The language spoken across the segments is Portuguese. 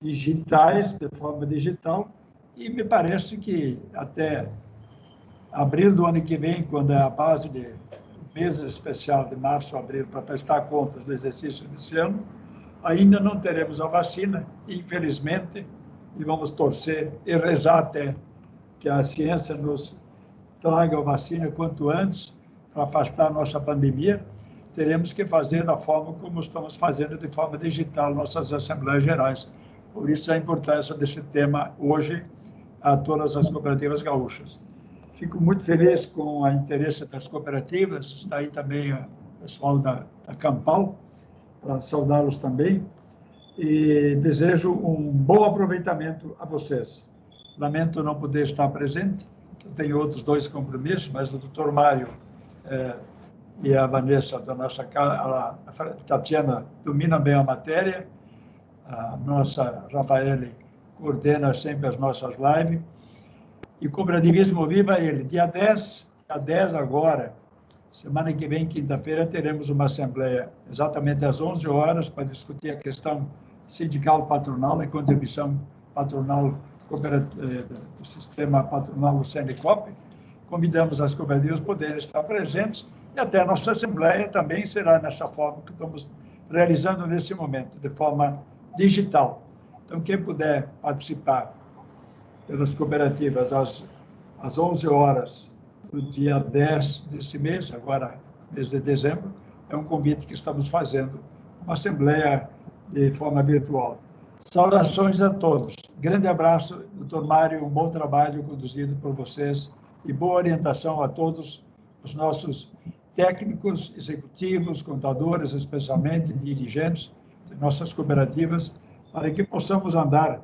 digitais, de forma digital, e me parece que até abril do ano que vem, quando é a base de mesa especial de março a abril para prestar contas do exercício desse ano, ainda não teremos a vacina, infelizmente, e vamos torcer e rezar até que a ciência nos traga a vacina quanto antes para afastar a nossa pandemia. Teremos que fazer da forma como estamos fazendo, de forma digital, nossas Assembleias Gerais. Por isso a importância desse tema hoje a todas as cooperativas gaúchas. Fico muito feliz com o interesse das cooperativas, está aí também o pessoal da Campal, para saudá-los também, e desejo um bom aproveitamento a vocês. Lamento não poder estar presente, eu tenho outros 2 compromissos, mas o doutor Mário e a Vanessa da nossa casa, a Tatiana domina bem a matéria, a nossa Rafaele coordena sempre as nossas lives, e Cooperativismo Viva ele. Dia 10 agora, semana que vem, quinta-feira, teremos uma assembleia exatamente às 11 horas para discutir a questão sindical patronal e contribuição patronal do sistema patronal do Senecop. Convidamos as cooperativas a poderem estar presentes e até a nossa assembleia também será nessa forma que estamos realizando nesse momento, de forma digital. Então, quem puder participar pelas cooperativas às 11 horas do dia 10 desse mês, agora mês de dezembro, é um convite que estamos fazendo, uma assembleia de forma virtual. Saudações a todos. Grande abraço, doutor Mário, um bom trabalho conduzido por vocês e boa orientação a todos os nossos técnicos, executivos, contadores, especialmente dirigentes de nossas cooperativas, para que possamos andar,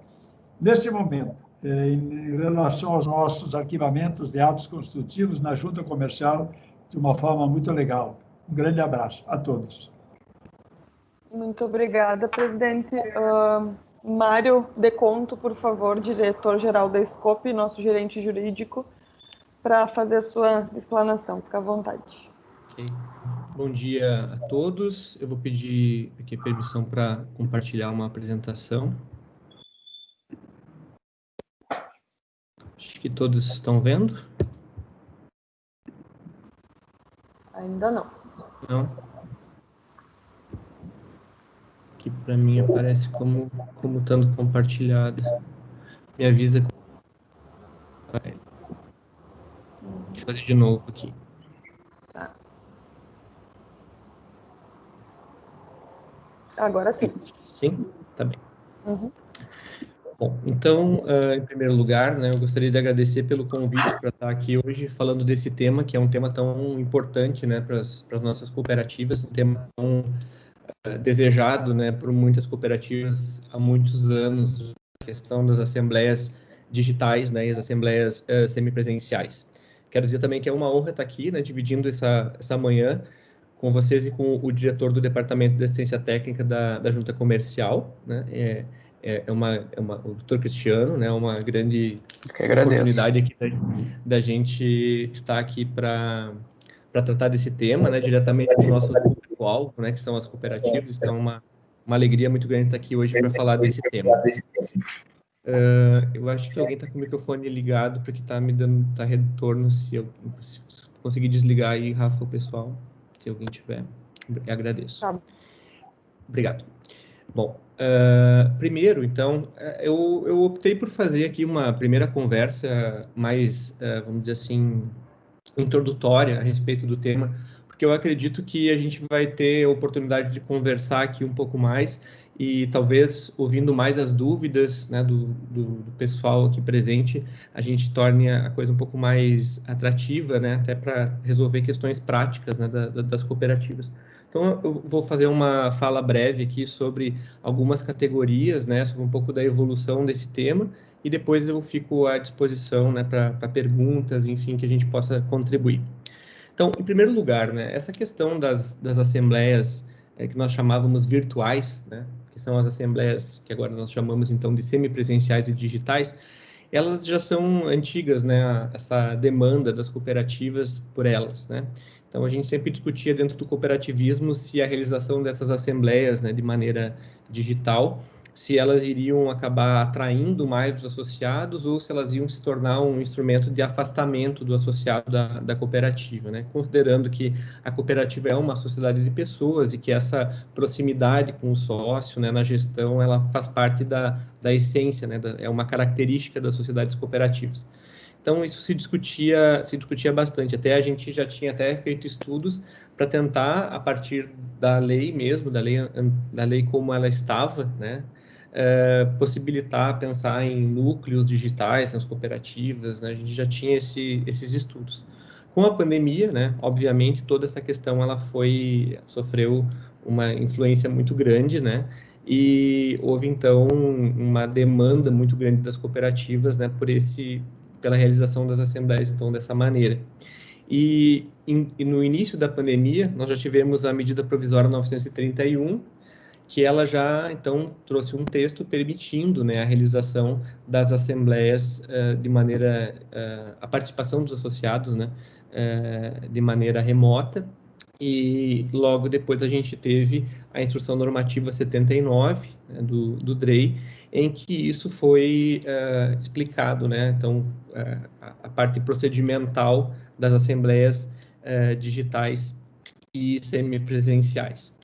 nesse momento, em relação aos nossos arquivamentos de atos constitutivos na Junta Comercial, de uma forma muito legal. Um grande abraço a todos. Muito obrigada, presidente. Mário Deconto, por favor, diretor-geral da SCOP, nosso gerente jurídico, para fazer a sua explanação. Fica à vontade. Ok. Bom dia a todos. Eu vou pedir aqui permissão para compartilhar uma apresentação. Acho que todos estão vendo. Ainda não. Não. Aqui para mim aparece como estando compartilhado. Me avisa. Deixa eu fazer de novo aqui. Tá. Agora sim. Sim? Tá bem. Uhum. Bom, então, em primeiro lugar, né, eu gostaria de agradecer pelo convite para estar aqui hoje falando desse tema, que é um tema tão importante, né, para as nossas cooperativas, um tema tão desejado, né, por muitas cooperativas há muitos anos, a questão das assembleias digitais, né, e as assembleias semipresenciais. Quero dizer também que é uma honra estar aqui, né, dividindo essa manhã com vocês e com o diretor do Departamento de Assistência Técnica da Junta Comercial, né, o Dr. Cristiano, né, uma grande oportunidade aqui da gente estar aqui para tratar desse tema, né, diretamente do nosso público-alvo, né, que são as cooperativas. Então, uma alegria muito grande estar aqui hoje para falar desse tema. Eu acho que alguém está com o microfone ligado, porque está me dando retorno. Se conseguir desligar aí, Rafa, o pessoal, se alguém tiver, eu agradeço. Tá. Obrigado. Bom, primeiro, então, eu optei por fazer aqui uma primeira conversa mais, vamos dizer assim, introdutória a respeito do tema, porque eu acredito que a gente vai ter a oportunidade de conversar aqui um pouco mais e talvez ouvindo mais as dúvidas, né, do pessoal aqui presente, a gente torne a coisa um pouco mais atrativa, né, até para resolver questões práticas, né, das cooperativas. Então, eu vou fazer uma fala breve aqui sobre algumas categorias, né, sobre um pouco da evolução desse tema, e depois eu fico à disposição, né, para perguntas, enfim, que a gente possa contribuir. Então, em primeiro lugar, né, essa questão das assembleias que nós chamávamos virtuais, né, que são as assembleias que agora nós chamamos, então, de semipresenciais e digitais, elas já são antigas, né, essa demanda das cooperativas por elas, né. Então, a gente sempre discutia dentro do cooperativismo se a realização dessas assembleias, né, de maneira digital, se elas iriam acabar atraindo mais os associados ou se elas iam se tornar um instrumento de afastamento do associado da cooperativa, né? Considerando que a cooperativa é uma sociedade de pessoas e que essa proximidade com o sócio, né, na gestão, ela faz parte da essência, né, é uma característica das sociedades cooperativas. Então, isso se discutia bastante. Até a gente já tinha até feito estudos para tentar, a partir da lei mesmo, da lei como ela estava, né, possibilitar pensar em núcleos digitais nas cooperativas, né, a gente já tinha esses estudos. Com a pandemia, né, obviamente, toda essa questão ela sofreu uma influência muito grande, né, e houve, então, uma demanda muito grande das cooperativas, né, pela realização das assembleias, então, dessa maneira. E no início da pandemia, nós já tivemos a medida provisória 931, que ela já, então, trouxe um texto permitindo, né, a realização das assembleias de maneira, a participação dos associados, né, de maneira remota, e logo depois a gente teve a Instrução Normativa 79, né, do DREI, em que isso foi explicado, né, então, a parte procedimental das assembleias digitais e semipresenciais.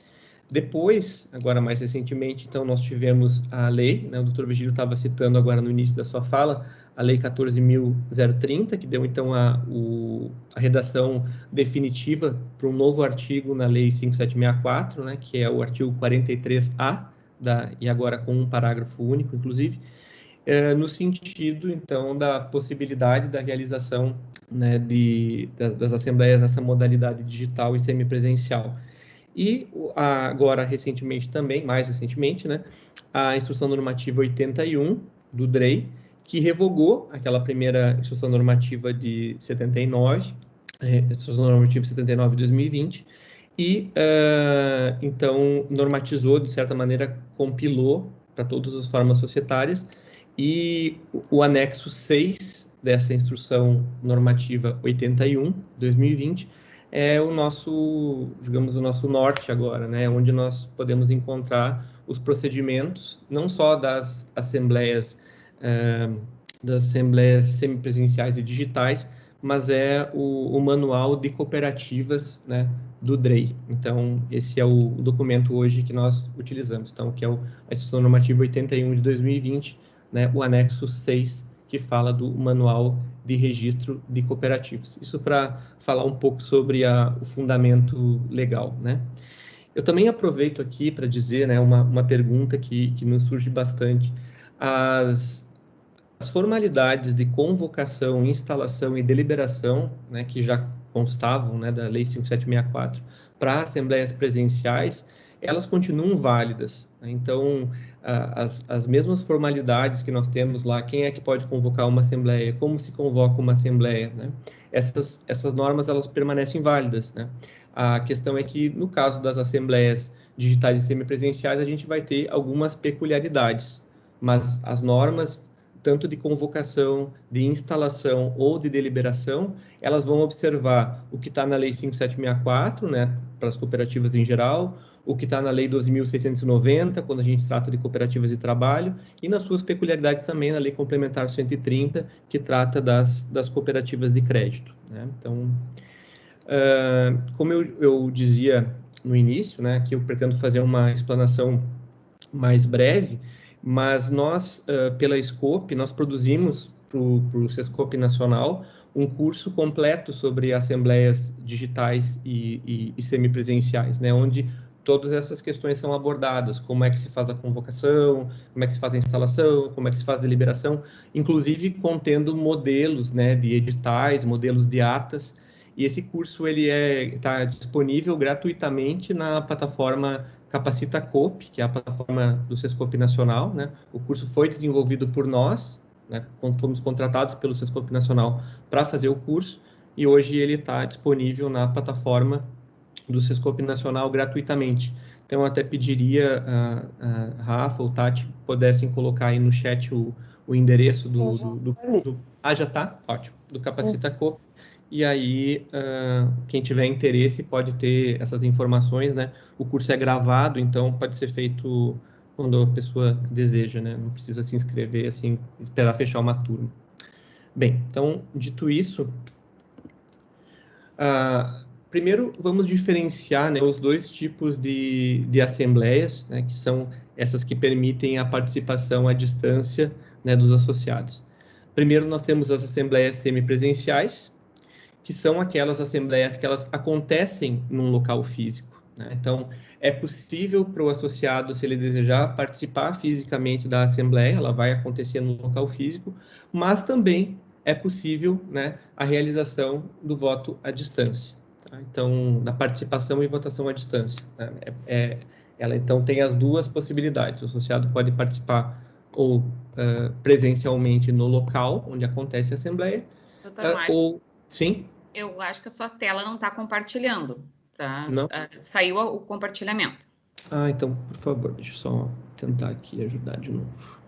Depois, agora mais recentemente, então, nós tivemos a lei, né, o doutor Virgílio estava citando agora no início da sua fala, a Lei 14.030, que deu, então, a redação definitiva para um novo artigo na Lei 5.764, né, que é o artigo 43A, e agora com um parágrafo único, inclusive, no sentido, então, da possibilidade da realização, né, das assembleias nessa modalidade digital e semipresencial. E agora, recentemente também, mais recentemente, né, a Instrução Normativa 81 do DREI, que revogou aquela primeira Instrução Normativa de 79, Instrução Normativa 79 de 2020, e, então, normatizou, de certa maneira, compilou para todas as formas societárias, e o anexo 6 dessa Instrução Normativa 81, 2020, é o nosso, digamos, o nosso norte agora, né? Onde nós podemos encontrar os procedimentos, não só das assembleias semipresenciais e digitais, mas é o manual de cooperativas, né, do DREI. Então, esse é o documento hoje que nós utilizamos, então, que é a Instrução Normativa 81 de 2020, né, o anexo 6, que fala do manual de registro de cooperativas. Isso para falar um pouco sobre o fundamento legal, né? Eu também aproveito aqui para dizer, né, uma pergunta que nos surge bastante. As formalidades de convocação, instalação e deliberação, né, que já constavam, né, da Lei 5.764 para assembleias presenciais, elas continuam válidas, né? Então, as mesmas formalidades que nós temos lá, quem é que pode convocar uma assembleia, como se convoca uma assembleia, né? Essas normas, elas permanecem válidas, né? A questão é que, no caso das assembleias digitais e semipresenciais, a gente vai ter algumas peculiaridades, mas as normas, tanto de convocação, de instalação ou de deliberação, elas vão observar o que está na Lei 5.764, né, para as cooperativas em geral, o que está na Lei 12.690, quando a gente trata de cooperativas de trabalho, e nas suas peculiaridades também na Lei Complementar 130, que trata das cooperativas de crédito, né? Então, como eu dizia no início, né, que eu pretendo fazer uma explanação mais breve, mas nós, pela Scope, nós produzimos para o Sescope Nacional um curso completo sobre assembleias digitais e semipresenciais, né, onde todas essas questões são abordadas, como é que se faz a convocação, como é que se faz a instalação, como é que se faz a deliberação, inclusive contendo modelos, né, de editais, modelos de atas, e esse curso ele está disponível gratuitamente na plataforma Capacita Coop, que é a plataforma do Sescope Nacional, né? O curso foi desenvolvido por nós, né? Quando fomos contratados pelo Sescope Nacional para fazer o curso, e hoje ele está disponível na plataforma do Sescope Nacional gratuitamente. Então, eu até pediria a Rafa ou Tati pudessem colocar aí no chat o endereço já está? Ótimo. Do Capacita Coop. E aí, quem tiver interesse pode ter essas informações, né? O curso é gravado, então pode ser feito quando a pessoa deseja, né? Não precisa se inscrever, assim, esperar fechar uma turma. Bem, então, dito isso, primeiro vamos diferenciar, né, os dois tipos de assembleias, né, que são essas que permitem a participação à distância, né, dos associados. Primeiro, nós temos as assembleias semipresenciais, que são aquelas assembleias que elas acontecem num local físico, né? Então, é possível para o associado, se ele desejar participar fisicamente da assembleia, ela vai acontecer no local físico, mas também é possível, né, a realização do voto à distância, tá? Então, da participação e votação à distância, né? Ela, então, tem as duas possibilidades. O associado pode participar ou presencialmente no local onde acontece a assembleia, Doutor Mário, ou... Sim? eu acho que a sua tela não está compartilhando, tá? Não? Saiu o compartilhamento. Então, por favor, deixa eu só tentar aqui ajudar de novo.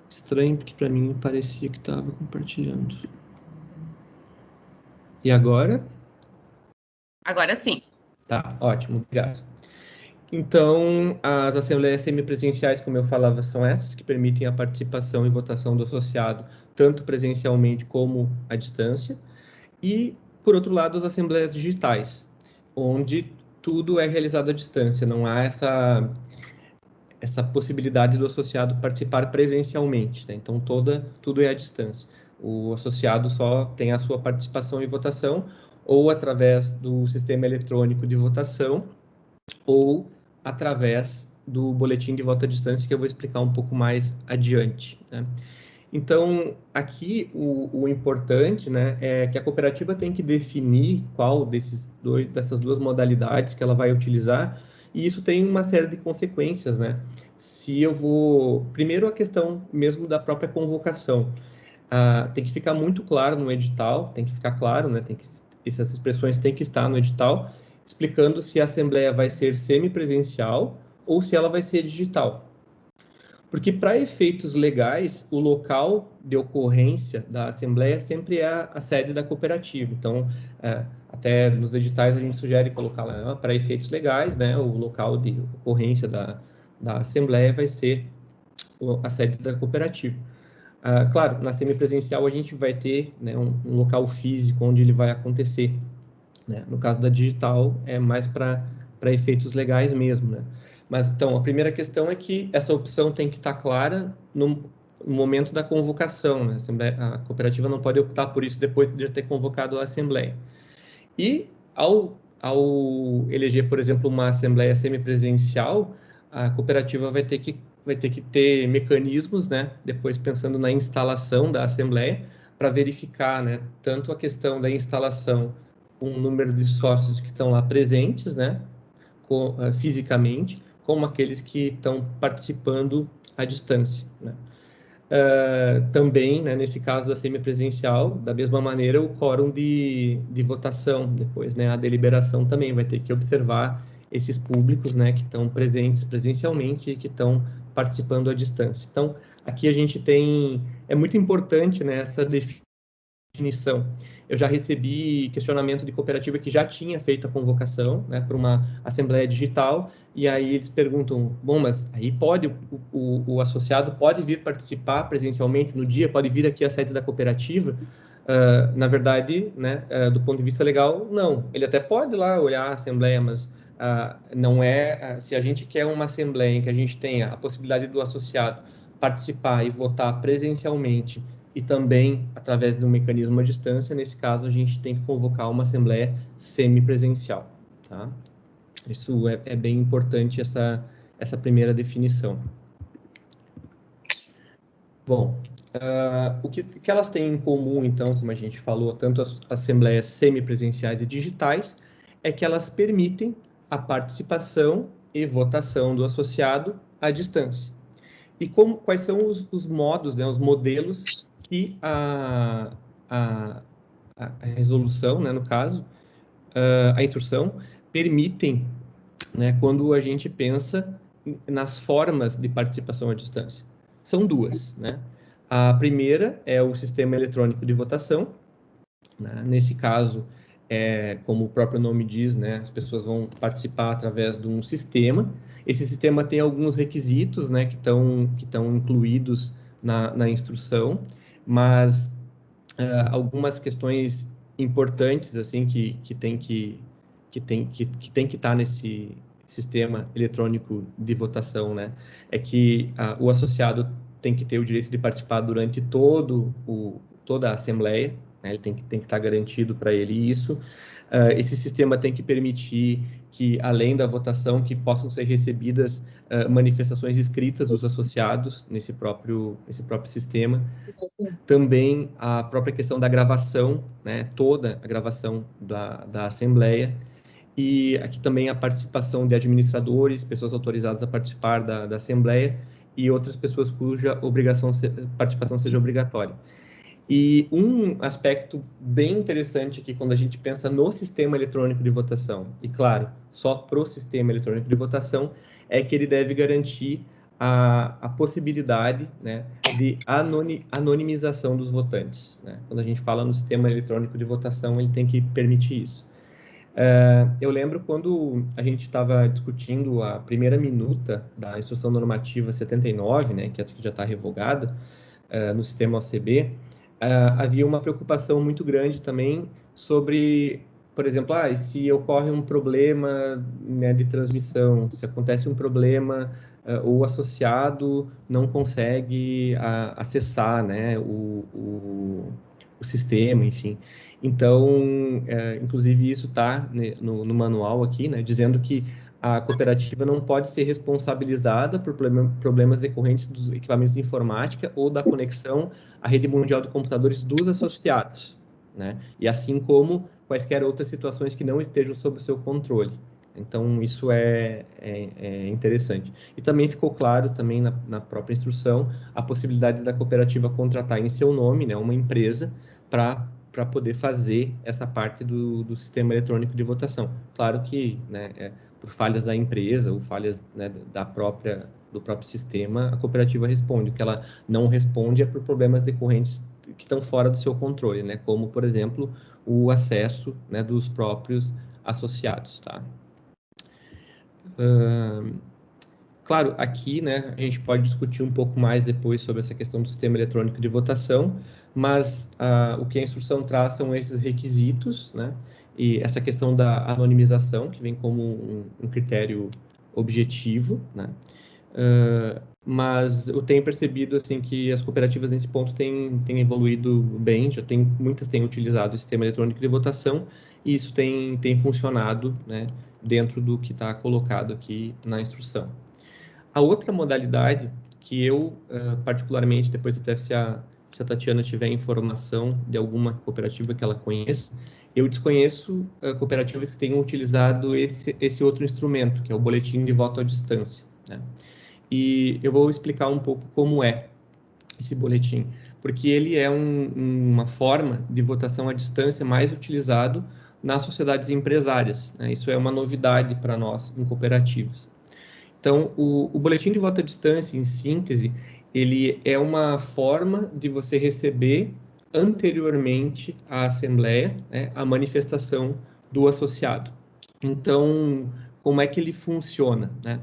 Estranho, porque para mim parecia que estava compartilhando. E agora? Agora sim. Tá, ótimo, obrigado. Então, as assembleias semipresenciais, como eu falava, são essas que permitem a participação e votação do associado, tanto presencialmente como à distância. E, por outro lado, as assembleias digitais, onde tudo é realizado à distância, não há essa possibilidade do associado participar presencialmente, né? Então, tudo é à distância. O associado só tem a sua participação e votação, ou através do sistema eletrônico de votação, ou através do boletim de voto à distância, que eu vou explicar um pouco mais adiante, né? Então, aqui, o importante, né, é que a cooperativa tem que definir qual dessas duas modalidades que ela vai utilizar, e isso tem uma série de consequências, né? Se eu vou... Primeiro, a questão mesmo da própria convocação. Tem que ficar muito claro no edital, tem que ficar claro, né? Essas expressões têm que estar no edital, explicando se a assembleia vai ser semipresencial ou se ela vai ser digital. Porque, para efeitos legais, o local de ocorrência da assembleia sempre é a sede da cooperativa. Então, até nos editais a gente sugere colocar lá, para efeitos legais, né, o local de ocorrência da assembleia vai ser a sede da cooperativa. Claro, na semipresencial a gente vai ter, né, um local físico onde ele vai acontecer, né? No caso da digital, é mais para efeitos legais mesmo, né? Mas, então, a primeira questão é que essa opção tem que estar clara no momento da convocação, né? A cooperativa não pode optar por isso depois de ter convocado a assembleia. E, ao eleger, por exemplo, uma assembleia semipresencial, a cooperativa vai ter que ter mecanismos, né? Depois, pensando na instalação da assembleia, para verificar, né, tanto a questão da instalação com o número de sócios que estão lá presentes, né, fisicamente, como aqueles que estão participando à distância, né. Também, né, nesse caso da semipresencial, da mesma maneira, o quórum de votação depois, né, a deliberação também vai ter que observar esses públicos, né, que estão presentes presencialmente e que estão participando à distância. Então, aqui a gente é muito importante, né, essa definição. Eu já recebi questionamento de cooperativa que já tinha feito a convocação, né, para uma assembleia digital, e aí eles perguntam, bom, mas aí pode, o associado pode vir participar presencialmente no dia, pode vir aqui à sede da cooperativa? Na verdade, né, do ponto de vista legal, não. Ele até pode ir lá olhar a assembleia, mas não é... se a gente quer uma assembleia em que a gente tenha a possibilidade do associado participar e votar presencialmente e também através de um mecanismo à distância, nesse caso a gente tem que convocar uma assembleia semipresencial, tá? Isso é bem importante, essa primeira definição. Bom, o que elas têm em comum, então, como a gente falou, tanto as assembleias semipresenciais e digitais, é que elas permitem a participação e votação do associado à distância. E quais são os modos, né, os modelos que a resolução, né, no caso, a instrução, permitem, né, quando a gente pensa nas formas de participação à distância. São duas, né? A primeira é o sistema eletrônico de votação, né? Nesse caso, como o próprio nome diz, né, as pessoas vão participar através de um sistema, Esse sistema tem alguns requisitos, né, que estão incluídos na instrução, mas algumas questões importantes assim que tem que estar nesse sistema eletrônico de votação, né? É que o associado tem que ter o direito de participar durante toda a assembleia, né? Ele tem que estar garantido para ele isso. Esse sistema tem que permitir que, além da votação, que possam ser recebidas manifestações escritas dos associados nesse próprio sistema. Também a própria questão da gravação, né? Toda a gravação da assembleia. E aqui também a participação de administradores, pessoas autorizadas a participar da assembleia e outras pessoas cuja participação seja obrigatória. E um aspecto bem interessante aqui, quando a gente pensa no sistema eletrônico de votação, e claro, só para o sistema eletrônico de votação, é que ele deve garantir a possibilidade, né, de anonimização dos votantes, né? Quando a gente fala no sistema eletrônico de votação, ele tem que permitir isso. Eu lembro quando a gente estava discutindo a primeira minuta da Instrução Normativa 79, né, que essa que já está revogada, no sistema OCB, havia uma preocupação muito grande também sobre, por exemplo, se ocorre um problema, né, de transmissão, se acontece um problema, o associado não consegue acessar, né, o sistema, enfim. Então, inclusive isso está, né, no manual aqui, né, dizendo que a cooperativa não pode ser responsabilizada por problemas decorrentes dos equipamentos de informática ou da conexão à rede mundial de computadores dos associados, né? E assim como quaisquer outras situações que não estejam sob o seu controle. Então, isso é interessante. E também ficou claro, também na própria instrução, a possibilidade da cooperativa contratar em seu nome, né, uma empresa para poder fazer essa parte do sistema eletrônico de votação. Claro que, né, por falhas da empresa ou falhas, né, do próprio sistema, a cooperativa responde. O que ela não responde é por problemas decorrentes que estão fora do seu controle, né, como, por exemplo, o acesso, né, dos próprios associados, tá? Claro, aqui, né, a gente pode discutir um pouco mais depois sobre essa questão do sistema eletrônico de votação, mas o que a instrução traz são esses requisitos, né, e essa questão da anonimização, que vem como um critério objetivo, né, mas eu tenho percebido, assim, que as cooperativas nesse ponto têm evoluído bem, muitas têm utilizado o sistema eletrônico de votação, e isso tem funcionado, né, dentro do que está colocado aqui na instrução. A outra modalidade que eu, particularmente, depois até se a Tatiana tiver informação de alguma cooperativa que ela conheça, eu desconheço cooperativas que tenham utilizado esse outro instrumento, que é o boletim de voto à distância, né? E eu vou explicar um pouco como é esse boletim, porque ele é uma forma de votação à distância mais utilizado nas sociedades empresárias, né? Isso é uma novidade para nós em cooperativas. Então, o boletim de voto à distância, em síntese, ele é uma forma de você receber anteriormente à assembleia, né, a manifestação do associado. Então, como é que ele funciona, né?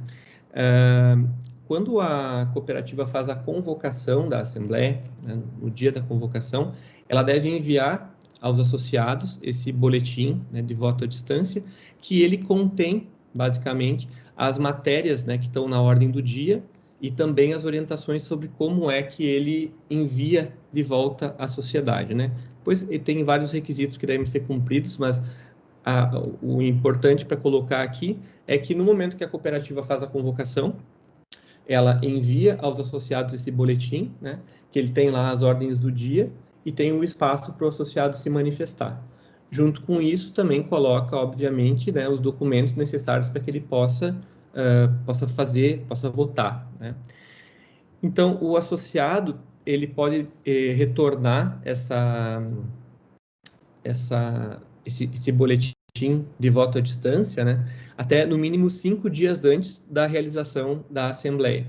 Quando a cooperativa faz a convocação da assembleia, né, no dia da convocação, ela deve enviar aos associados esse boletim, né, de voto à distância, que ele contém, basicamente, as matérias, né, que estão na ordem do dia e também as orientações sobre como é que ele envia de volta à sociedade, né? Pois tem vários requisitos que devem ser cumpridos, mas o importante para colocar aqui é que no momento que a cooperativa faz a convocação, ela envia aos associados esse boletim, né, que ele tem lá as ordens do dia e tem um espaço para o associado se manifestar. Junto com isso, também coloca, obviamente, né, os documentos necessários para que ele possa votar, né? Então, o associado, ele pode retornar esse boletim de voto à distância, né, até no mínimo 5 dias antes da realização da assembleia.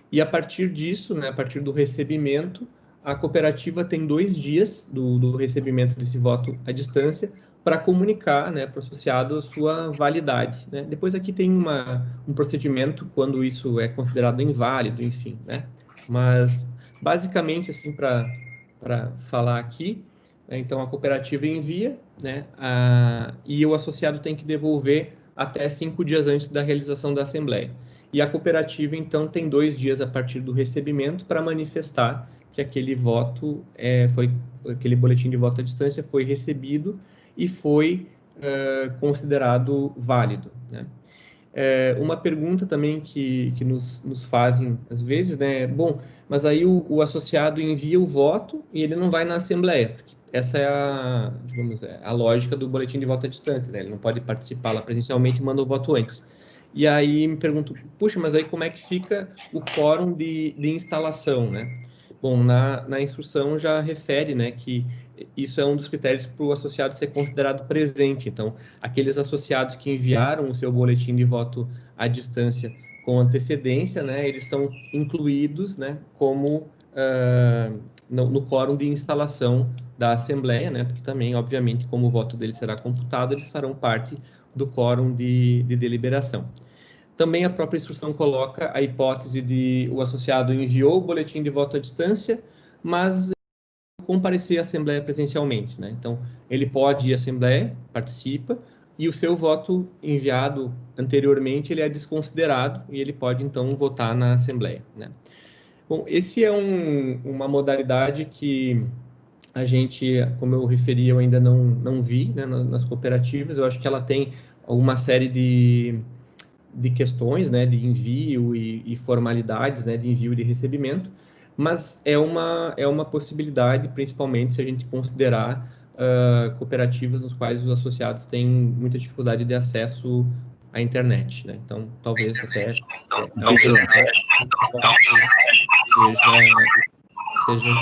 E a partir disso, né, a partir do recebimento, a cooperativa tem 2 dias do recebimento desse voto à distância para comunicar, né, para o associado a sua validade, né? Depois aqui tem um procedimento quando isso é considerado inválido, enfim, né? Mas, basicamente, assim, para falar aqui, né, então a cooperativa envia, né, e o associado tem que devolver até 5 dias antes da realização da assembleia. E a cooperativa, então, tem 2 dias a partir do recebimento para manifestar que aquele voto aquele boletim de voto à distância foi recebido e foi considerado válido, né? Uma pergunta também que nos fazem às vezes, né? Bom, mas aí o associado envia o voto e ele não vai na assembleia, porque essa é digamos, a lógica do boletim de voto à distância, né? Ele não pode participar lá presencialmente e manda o voto antes. E aí me pergunto, puxa, mas aí como é que fica o quórum de instalação, né? Bom, na instrução já refere, né, que isso é um dos critérios para o associado ser considerado presente. Então, aqueles associados que enviaram o seu boletim de voto à distância com antecedência, né, eles são incluídos, né, como no quórum de instalação da Assembleia, né, porque também, obviamente, como o voto deles será computado, eles farão parte do quórum de deliberação. Também a própria instrução coloca a hipótese de o associado enviou o boletim de voto à distância, mas comparecer à Assembleia presencialmente, né? Então, ele pode ir à Assembleia, participa, e o seu voto enviado anteriormente, ele é desconsiderado e ele pode, então, votar na Assembleia, né? Bom, esse é uma modalidade que a gente, como eu referi, eu ainda não vi, né, nas cooperativas. Eu acho que ela tem uma série de questões, né, de envio e formalidades, né, de envio e de recebimento, mas é uma possibilidade, principalmente se a gente considerar cooperativas nos quais os associados têm muita dificuldade de acesso à internet, né? Então, talvez até seja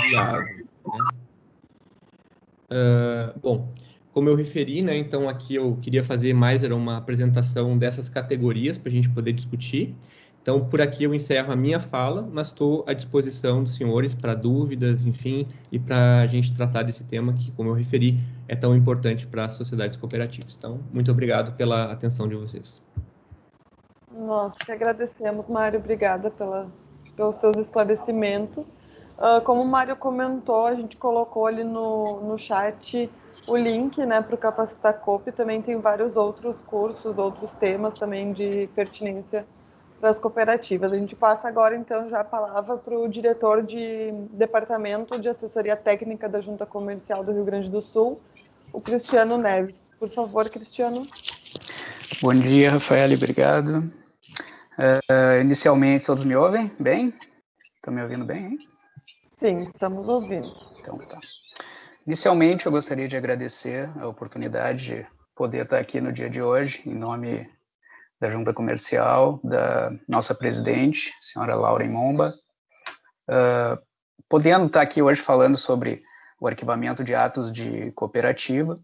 viável, né? Bom, como eu referi, né, então aqui eu queria fazer mais, era uma apresentação dessas categorias para a gente poder discutir. Então, por aqui eu encerro a minha fala, mas estou à disposição dos senhores para dúvidas, enfim, e para a gente tratar desse tema que, como eu referi, é tão importante para as sociedades cooperativas. Então, muito obrigado pela atenção de vocês. Nós que agradecemos, Mário, obrigada pelos seus esclarecimentos. Como o Mário comentou, a gente colocou ali no chat o link, né, para o Capacitar Coop. Também tem vários outros cursos, outros temas também de pertinência para as cooperativas. A gente passa agora, então, já a palavra para o diretor de Departamento de Assessoria Técnica da Junta Comercial do Rio Grande do Sul, o Cristiano Neves. Por favor, Cristiano. Bom dia, Rafael, obrigado. Inicialmente, todos me ouvem bem? Estão me ouvindo bem, hein? Sim, estamos ouvindo. Então, tá. Inicialmente, eu gostaria de agradecer a oportunidade de poder estar aqui no dia de hoje, em nome da Junta Comercial, da nossa presidente, senhora Laura Momba, podendo estar aqui hoje falando sobre o arquivamento de atos de cooperativa,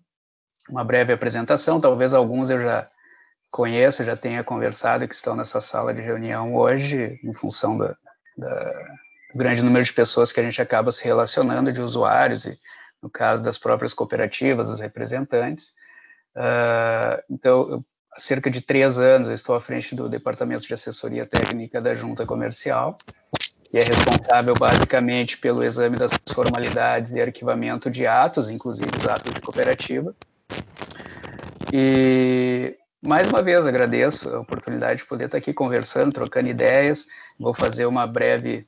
uma breve apresentação, talvez alguns eu já conheço, já tenha conversado, que estão nessa sala de reunião hoje, em função do grande número de pessoas que a gente acaba se relacionando, de usuários, e no caso das próprias cooperativas, os representantes. Então, há cerca de 3 anos, eu estou à frente do Departamento de Assessoria Técnica da Junta Comercial, que é responsável basicamente pelo exame das formalidades e arquivamento de atos, inclusive os atos de cooperativa. E, mais uma vez, agradeço a oportunidade de poder estar aqui conversando, trocando ideias. Vou fazer uma breve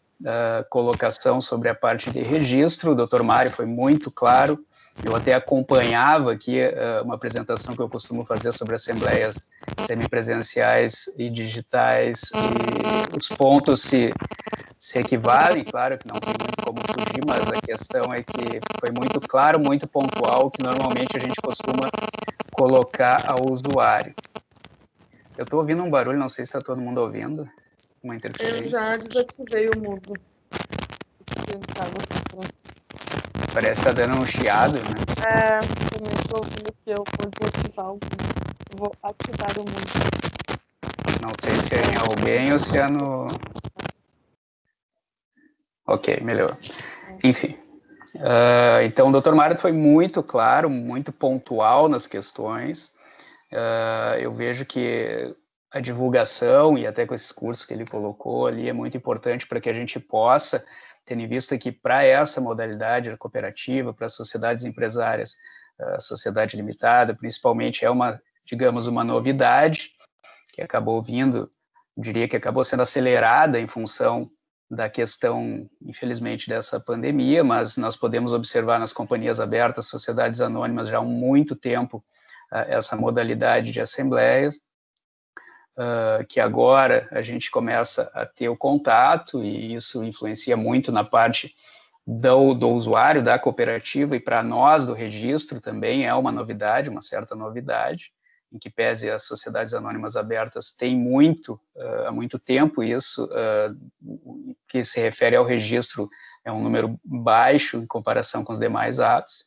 colocação sobre a parte de registro. O doutor Mário foi muito claro. Eu até acompanhava aqui uma apresentação que eu costumo fazer sobre assembleias semipresenciais e digitais, e os pontos se equivalem, claro que não tem muito como fugir, mas a questão é que foi muito claro, muito pontual, que normalmente a gente costuma colocar ao usuário. Eu estou ouvindo um barulho, não sei se está todo mundo ouvindo, uma interferência. Eu já desativei o mudo. Parece que está dando um chiado, né? Também estou ouvindo que eu vou desativar o mudo. Vou ativar o mudo. Não sei se é em alguém ou se é no... Ok, melhor. Enfim. Então, o Dr. Mário foi muito claro, muito pontual nas questões. Eu vejo que a divulgação, e até com esses cursos que ele colocou ali, é muito importante para que a gente possa, tendo em vista que para essa modalidade, a cooperativa, para as sociedades empresárias, a sociedade limitada, principalmente, é uma, digamos, uma novidade que acabou vindo, diria que acabou sendo acelerada em função da questão, infelizmente, dessa pandemia, mas nós podemos observar nas companhias abertas, sociedades anônimas, já há muito tempo, essa modalidade de assembleias, que agora a gente começa a ter o contato, e isso influencia muito na parte do usuário, da cooperativa, e para nós, do registro, também é uma novidade, uma certa novidade, em que pese as sociedades anônimas abertas têm há muito tempo isso, que se refere ao registro, é um número baixo em comparação com os demais atos.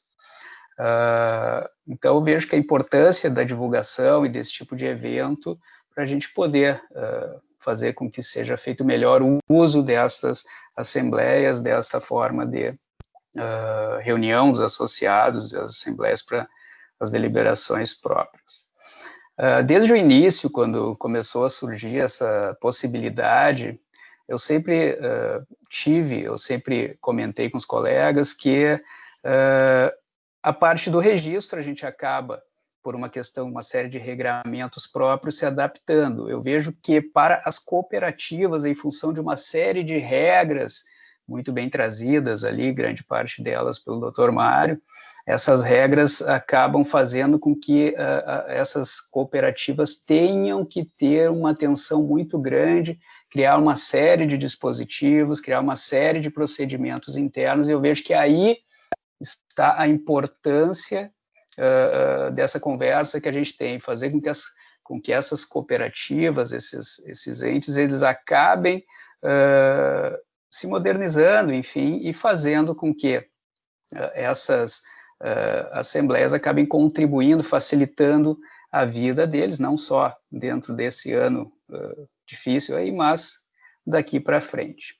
Então, eu vejo que a importância da divulgação e desse tipo de evento para a gente poder fazer com que seja feito melhor o uso destas assembleias, desta forma de reunião dos associados, das assembleias para as deliberações próprias. Desde o início, quando começou a surgir essa possibilidade, eu sempre comentei com os colegas que a parte do registro a gente acaba, por uma série de regramentos próprios, se adaptando. Eu vejo que para as cooperativas, em função de uma série de regras muito bem trazidas ali, grande parte delas pelo Dr. Mário, essas regras acabam fazendo com que essas cooperativas tenham que ter uma atenção muito grande, criar uma série de dispositivos, criar uma série de procedimentos internos, e eu vejo que aí está a importância dessa conversa que a gente tem, fazer com que essas cooperativas, esses entes, eles acabem se modernizando, enfim, e fazendo com que essas assembleias acabem contribuindo, facilitando a vida deles, não só dentro desse ano difícil aí, mas daqui para frente.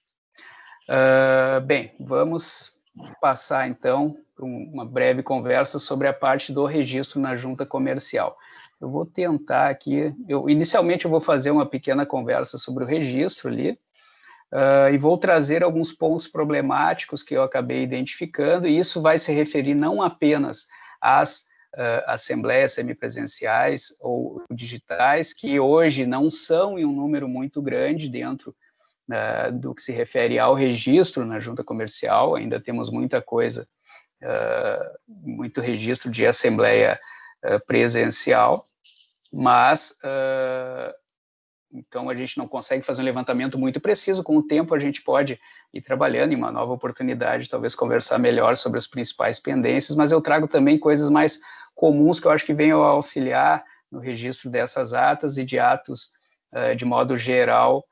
Bem, vamos passar então para uma breve conversa sobre a parte do registro na junta comercial. Eu vou tentar aqui, inicialmente eu vou fazer uma pequena conversa sobre o registro ali, e vou trazer alguns pontos problemáticos que eu acabei identificando, e isso vai se referir não apenas às assembleias semipresenciais ou digitais, que hoje não são em um número muito grande dentro do que se refere ao registro na junta comercial. Ainda temos muita coisa, muito registro de assembleia presencial, mas então a gente não consegue fazer um levantamento muito preciso. Com o tempo a gente pode ir trabalhando em uma nova oportunidade, talvez conversar melhor sobre as principais pendências, mas eu trago também coisas mais comuns que eu acho que venham a auxiliar no registro dessas atas e de atos de modo geral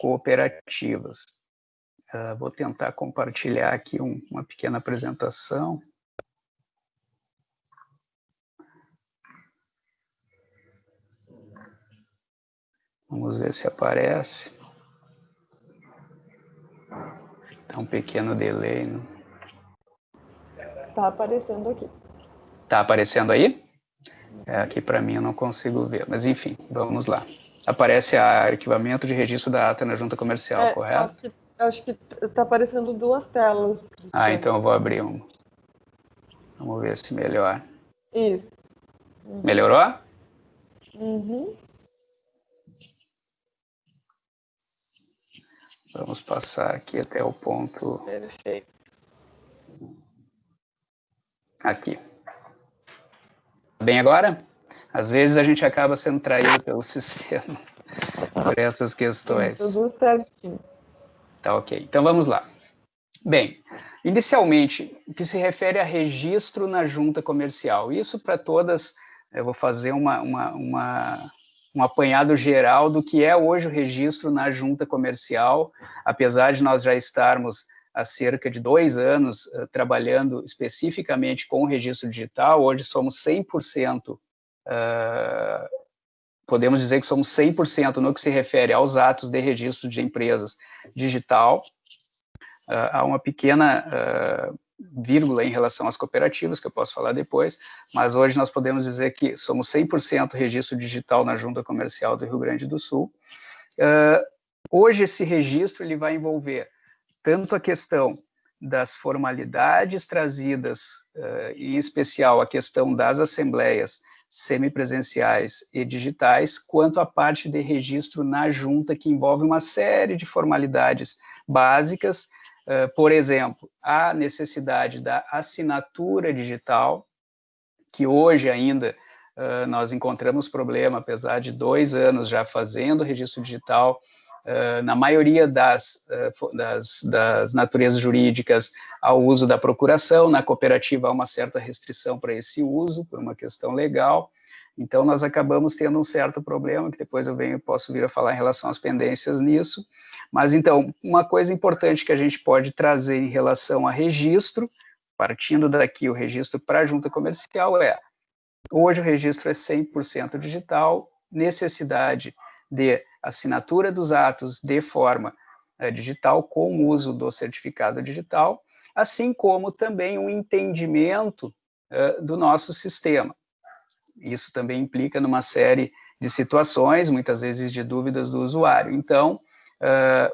cooperativas. Vou tentar compartilhar aqui uma pequena apresentação. Vamos ver se aparece. Tá um pequeno delay, né? Tá aparecendo aqui. Tá aparecendo aí? Aqui para mim eu não consigo ver, mas enfim, vamos lá. Aparece arquivamento de registro da ata na junta comercial, correto? Só que acho que tá aparecendo duas telas, Cristiano. Então eu vou abrir uma. Vamos ver se melhora. Isso. Melhorou? Uhum. Vamos passar aqui até o ponto. Perfeito. Aqui. Bem agora? Às vezes a gente acaba sendo traído pelo sistema por essas questões. Tudo certinho. Tá ok. Então vamos lá. Bem, inicialmente, o que se refere a registro na junta comercial. Isso para todas, eu vou fazer um apanhado geral do que é hoje o registro na junta comercial, apesar de nós já estarmos há cerca de 2 anos trabalhando especificamente com o registro digital. Hoje somos 100%, podemos dizer que somos 100% no que se refere aos atos de registro de empresas digital. há uma pequena vírgula em relação às cooperativas, que eu posso falar depois, mas hoje nós podemos dizer que somos 100% registro digital na Junta Comercial do Rio Grande do Sul. Hoje esse registro ele vai envolver tanto a questão das formalidades trazidas, em especial a questão das assembleias semipresenciais e digitais, quanto a parte de registro na junta, que envolve uma série de formalidades básicas, por exemplo, a necessidade da assinatura digital, que hoje ainda nós encontramos problema, apesar de 2 anos já fazendo registro digital, na maioria das naturezas jurídicas, ao uso da procuração. Na cooperativa há uma certa restrição para esse uso, por uma questão legal. Então, nós acabamos tendo um certo problema, que depois posso vir a falar em relação às pendências nisso. Mas, então, uma coisa importante que a gente pode trazer em relação a registro, partindo daqui o registro para a junta comercial, hoje o registro é 100% digital, necessidade de assinatura dos atos de forma digital, com o uso do certificado digital, assim como também um entendimento do nosso sistema. Isso também implica numa série de situações, muitas vezes de dúvidas do usuário. Então,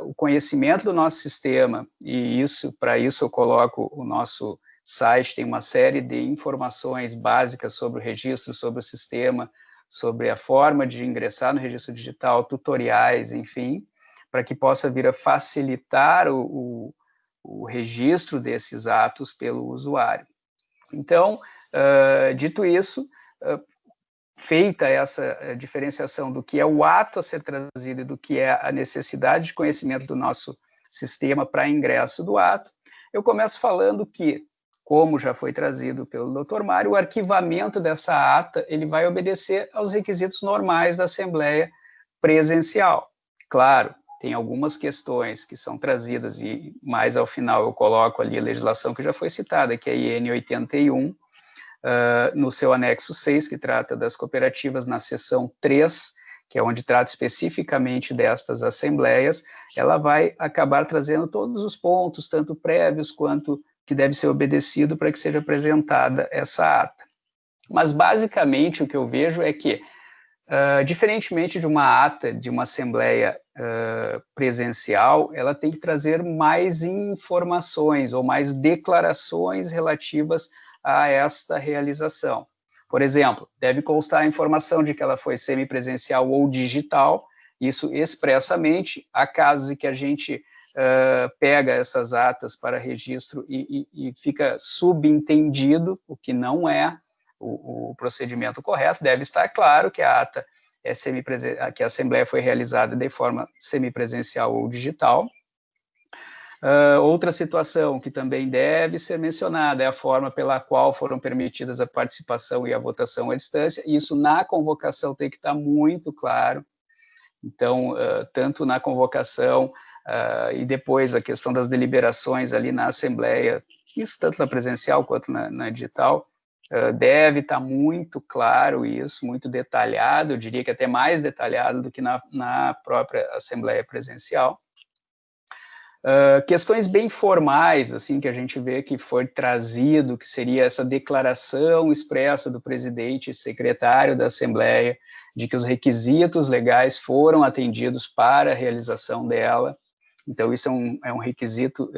o conhecimento do nosso sistema, e para isso eu coloco o nosso site, tem uma série de informações básicas sobre o registro, sobre o sistema, sobre a forma de ingressar no registro digital, tutoriais, enfim, para que possa vir a facilitar o registro desses atos pelo usuário. Então, dito isso, feita essa diferenciação do que é o ato a ser trazido e do que é a necessidade de conhecimento do nosso sistema para ingresso do ato, eu começo falando que, como já foi trazido pelo Dr. Mário, o arquivamento dessa ata ele vai obedecer aos requisitos normais da Assembleia presencial. Claro, tem algumas questões que são trazidas, e mais ao final eu coloco ali a legislação que já foi citada, que é a IN 81, no seu anexo 6, que trata das cooperativas, na seção 3, que é onde trata especificamente destas assembleias, ela vai acabar trazendo todos os pontos, tanto prévios quanto que deve ser obedecido para que seja apresentada essa ata. Mas, basicamente, o que eu vejo é que, diferentemente de uma ata de uma assembleia presencial, ela tem que trazer mais informações ou mais declarações relativas a esta realização. Por exemplo, deve constar a informação de que ela foi semipresencial ou digital, isso expressamente. Há casos em que a gente pega essas atas para registro e fica subentendido, o que não é o procedimento correto. Deve estar claro que a ata que a assembleia foi realizada de forma semipresencial ou digital. Outra situação que também deve ser mencionada é a forma pela qual foram permitidas a participação e a votação à distância. Isso na convocação tem que estar muito claro. Então, tanto na convocação e depois a questão das deliberações ali na Assembleia, isso tanto na presencial quanto na digital, deve estar muito claro isso, muito detalhado, eu diria que até mais detalhado do que na própria Assembleia presencial. Questões bem formais, assim, que a gente vê que foi trazido, que seria essa declaração expressa do presidente e secretário da Assembleia, de que os requisitos legais foram atendidos para a realização dela. Então, isso é um requisito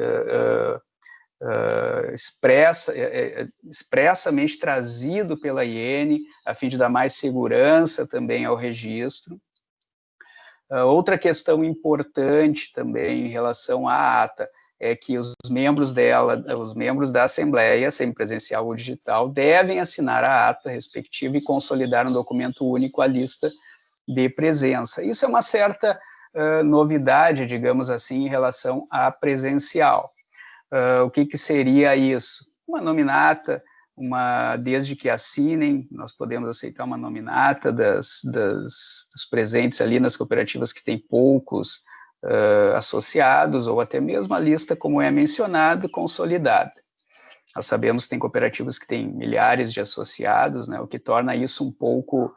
expressamente trazido pela IN, a fim de dar mais segurança também ao registro. Outra questão importante também em relação à ata é que os membros da Assembleia, semipresencial ou digital, devem assinar a ata respectiva e consolidar no documento único a lista de presença. Isso é uma certa novidade, digamos assim, em relação à presencial. O que seria isso? Uma nominata, desde que assinem, nós podemos aceitar uma nominata dos presentes ali nas cooperativas que têm poucos associados, ou até mesmo a lista, como é mencionado, consolidada. Nós sabemos que tem cooperativas que têm milhares de associados, né, o que torna isso um pouco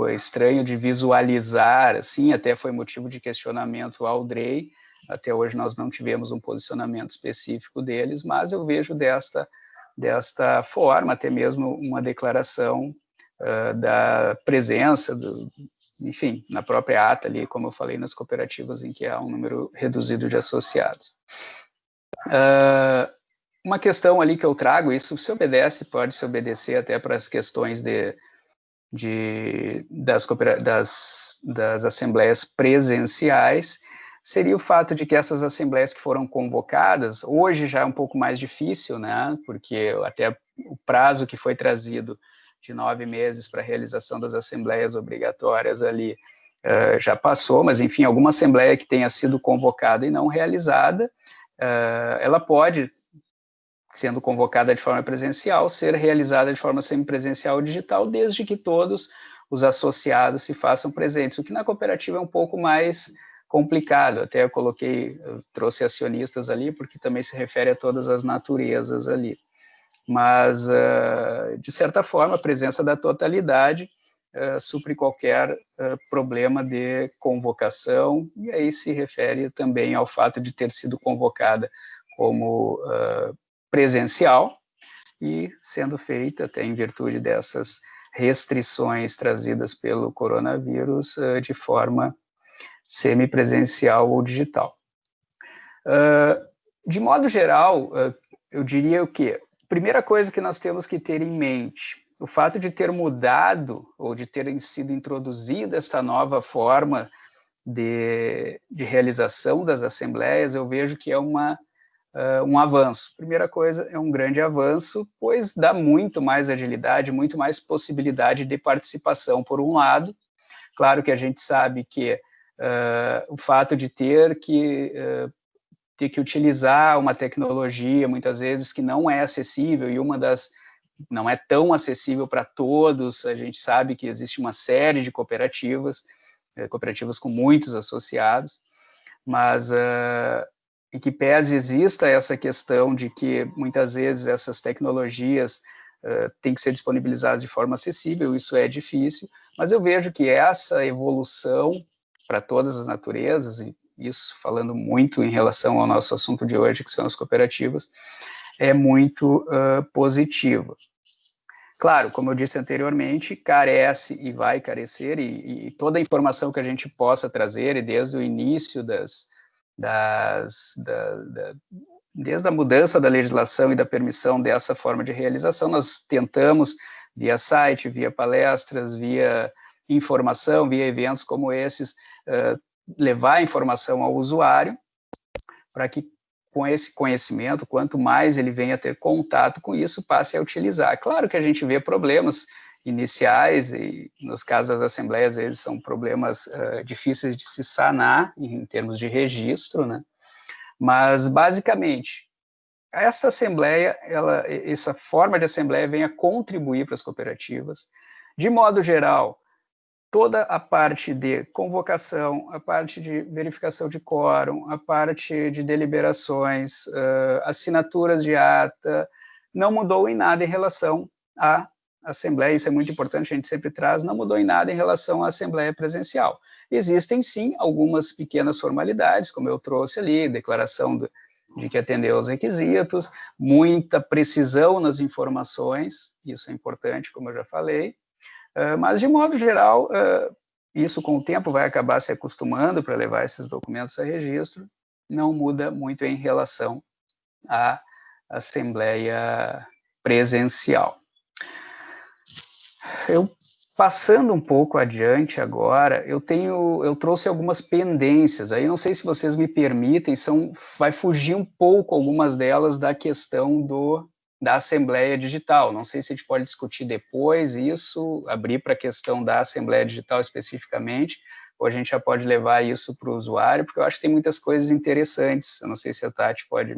estranho de visualizar, assim, até foi motivo de questionamento ao DREI, Até hoje nós não tivemos um posicionamento específico deles, mas eu vejo desta forma, até mesmo uma declaração da presença, enfim, na própria ata ali, como eu falei, nas cooperativas em que há um número reduzido de associados. Uma questão ali que eu trago, isso se obedece, pode se obedecer até para as questões das assembleias presenciais, seria o fato de que essas assembleias que foram convocadas, hoje já é um pouco mais difícil, né, porque até o prazo que foi trazido de 9 meses para a realização das assembleias obrigatórias ali já passou, mas enfim, alguma assembleia que tenha sido convocada e não realizada, ela pode, sendo convocada de forma presencial, ser realizada de forma semipresencial ou digital, desde que todos os associados se façam presentes, o que na cooperativa é um pouco mais complicado. Até eu trouxe acionistas ali, porque também se refere a todas as naturezas ali. Mas, de certa forma, a presença da totalidade supre qualquer problema de convocação, e aí se refere também ao fato de ter sido convocada como presencial, e sendo feita, até em virtude dessas restrições trazidas pelo coronavírus, de forma semipresencial ou digital. De modo geral, eu diria o quê? Primeira coisa que nós temos que ter em mente, o fato de ter mudado ou de ter sido introduzida esta nova forma de realização das assembleias, eu vejo que é um avanço. Primeira coisa, é um grande avanço, pois dá muito mais agilidade, muito mais possibilidade de participação, por um lado. Claro que a gente sabe que o fato de ter que utilizar uma tecnologia, muitas vezes, que não é acessível, e não é tão acessível para todos, a gente sabe que existe uma série de cooperativas com muitos associados, mas em que pese exista essa questão de que, muitas vezes, essas tecnologias têm que ser disponibilizadas de forma acessível, isso é difícil, mas eu vejo que essa evolução para todas as naturezas, e isso falando muito em relação ao nosso assunto de hoje, que são as cooperativas, é muito positiva. Claro, como eu disse anteriormente, carece e vai carecer, e toda a informação que a gente possa trazer, e desde o início desde a mudança da legislação e da permissão dessa forma de realização, nós tentamos, via site, via palestras, via informação, via eventos como esses, levar a informação ao usuário, para que, com esse conhecimento, quanto mais ele venha a ter contato com isso, passe a utilizar. Claro que a gente vê problemas iniciais, e nos casos das assembleias, eles são problemas difíceis de se sanar, em termos de registro, né? Mas, basicamente, essa assembleia, essa forma de assembleia vem a contribuir para as cooperativas. De modo geral, toda a parte de convocação, a parte de verificação de quórum, a parte de deliberações, assinaturas de ata, não mudou em nada em relação à assembleia, isso é muito importante, a gente sempre traz, não mudou em nada em relação à assembleia presencial. Existem, sim, algumas pequenas formalidades, como eu trouxe ali, declaração de que atendeu aos requisitos, muita precisão nas informações, isso é importante, como eu já falei, mas, de modo geral, isso com o tempo vai acabar se acostumando para levar esses documentos a registro, não muda muito em relação à assembleia presencial. Passando um pouco adiante agora, eu trouxe algumas pendências, aí não sei se vocês me permitem, vai fugir um pouco algumas delas da questão da Assembleia Digital. Não sei se a gente pode discutir depois isso, abrir para a questão da Assembleia Digital especificamente, ou a gente já pode levar isso para o usuário, porque eu acho que tem muitas coisas interessantes. Eu não sei se a Tati pode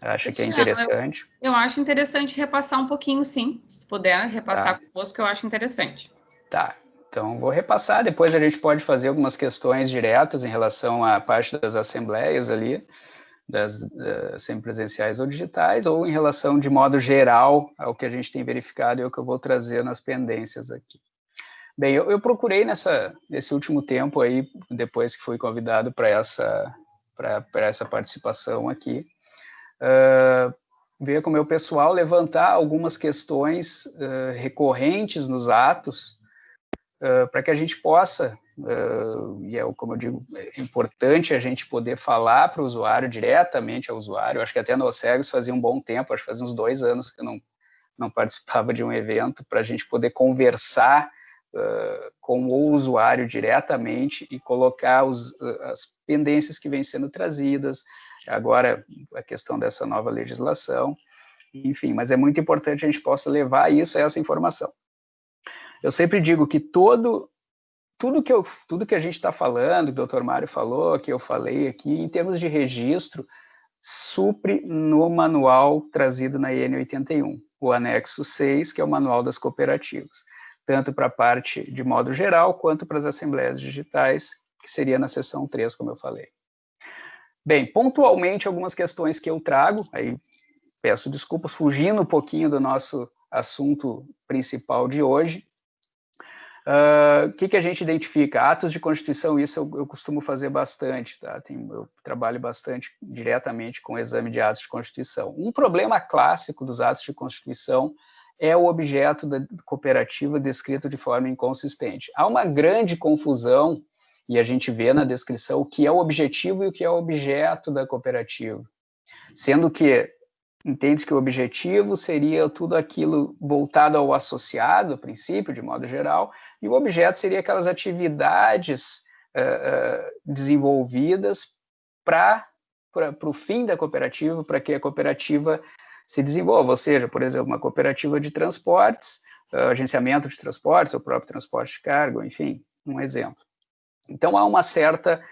acha que é interessante. Eu acho interessante repassar um pouquinho, sim. Se puder repassar conosco, eu acho interessante. Tá, então vou repassar, depois a gente pode fazer algumas questões diretas em relação à parte das assembleias ali, das semipresenciais ou digitais, ou em relação, de modo geral, ao que a gente tem verificado e ao que eu vou trazer nas pendências aqui. Bem, eu procurei nesse último tempo aí, depois que fui convidado para para essa participação aqui. Ver com o meu pessoal levantar algumas questões recorrentes nos atos, para que a gente possa, e como eu digo, é importante a gente poder falar para o usuário, diretamente ao usuário. Eu acho que até no OCEGOS fazia um bom tempo, acho que fazia uns 2 anos que eu não participava de um evento, para a gente poder conversar com o usuário diretamente e colocar as pendências que vêm sendo trazidas, agora a questão dessa nova legislação, enfim, mas é muito importante a gente possa levar essa informação. Eu sempre digo que tudo que a gente está falando, que o Dr. Mário falou, que eu falei aqui, em termos de registro, supre no manual trazido na IN 81, o anexo 6, que é o manual das cooperativas, tanto para a parte de modo geral, quanto para as assembleias digitais, que seria na seção 3, como eu falei. Bem, pontualmente, algumas questões que eu trago, aí peço desculpas, fugindo um pouquinho do nosso assunto principal de hoje. O que a gente identifica? Atos de constituição, isso eu costumo fazer bastante, tá? Eu trabalho bastante diretamente com o exame de atos de constituição. Um problema clássico dos atos de constituição é o objeto da cooperativa descrito de forma inconsistente. Há uma grande confusão, e a gente vê na descrição, o que é o objetivo e o que é o objeto da cooperativa. Sendo que entende-se que o objetivo seria tudo aquilo voltado ao associado, a princípio, de modo geral, e o objeto seria aquelas atividades desenvolvidas para o fim da cooperativa, para que a cooperativa se desenvolva, ou seja, por exemplo, uma cooperativa de transportes, agenciamento de transportes, o próprio transporte de carga, enfim, um exemplo. Então, há uma certa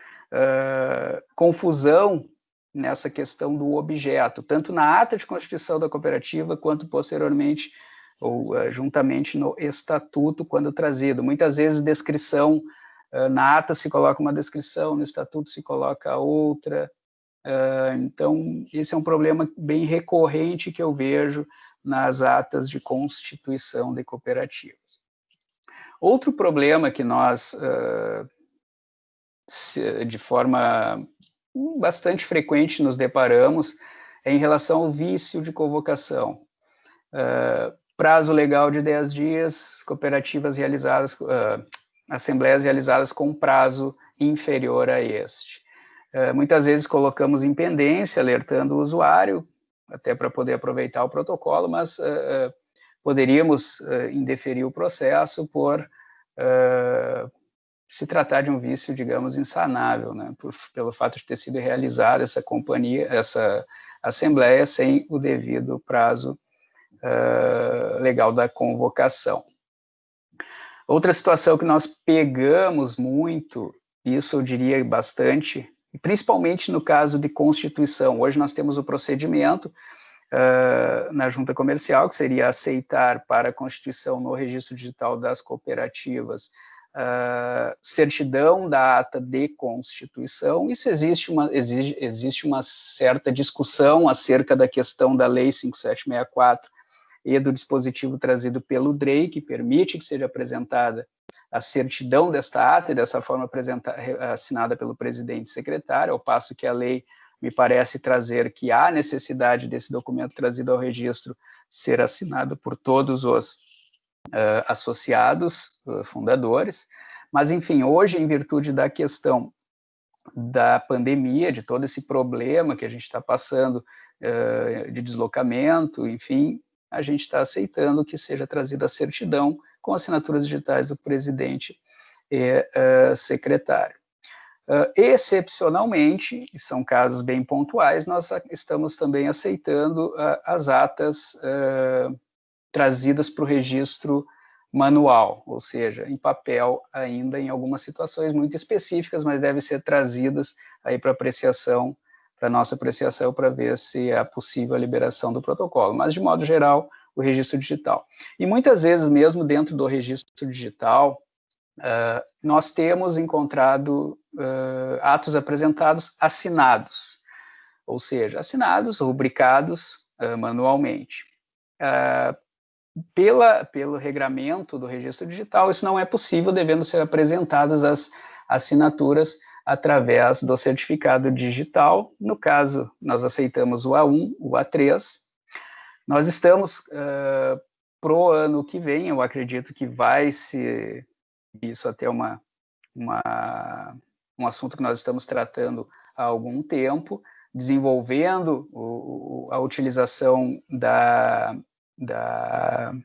confusão nessa questão do objeto, tanto na ata de constituição da cooperativa, quanto posteriormente, ou juntamente no estatuto, quando trazido. Muitas vezes, descrição, na ata se coloca uma descrição, no estatuto se coloca outra. Então, esse é um problema bem recorrente que eu vejo nas atas de constituição de cooperativas. Outro problema que nós, de forma bastante frequente, nos deparamos é em relação ao vício de convocação. Prazo legal de 10 dias, cooperativas realizadas, assembleias realizadas com prazo inferior a este. Muitas vezes colocamos em pendência, alertando o usuário, até para poder aproveitar o protocolo, mas poderíamos indeferir o processo por se tratar de um vício, digamos, insanável, né, pelo fato de ter sido realizada essa assembleia sem o devido prazo legal da convocação. Outra situação que nós pegamos muito, isso eu diria bastante, principalmente no caso de constituição. Hoje nós temos o procedimento na junta comercial, que seria aceitar para a constituição no registro digital das cooperativas certidão da ata de constituição. Isso existe uma certa discussão acerca da questão da Lei 5764 e do dispositivo trazido pelo DREI, que permite que seja apresentada a certidão desta ata e dessa forma assinada pelo presidente e secretário, ao passo que a lei me parece trazer que há necessidade desse documento trazido ao registro ser assinado por todos os associados, fundadores, mas, enfim, hoje, em virtude da questão da pandemia, de todo esse problema que a gente está passando, de deslocamento, enfim, a gente está aceitando que seja trazida a certidão com assinaturas digitais do presidente e secretário. Excepcionalmente, e são casos bem pontuais, nós estamos também aceitando as atas trazidas para o registro manual, ou seja, em papel ainda em algumas situações muito específicas, mas devem ser trazidas aí para apreciação, para nossa apreciação, para ver se é possível a liberação do protocolo, mas de modo geral, o registro digital. E muitas vezes mesmo dentro do registro digital, nós temos encontrado atos apresentados assinados, ou seja, assinados, rubricados manualmente. Pelo regramento do registro digital, isso não é possível, devendo ser apresentadas as assinaturas através do certificado digital. No caso, nós aceitamos o A1, o A3. Nós estamos, pro ano que vem, eu acredito que vai ser isso até um assunto que nós estamos tratando há algum tempo, desenvolvendo a utilização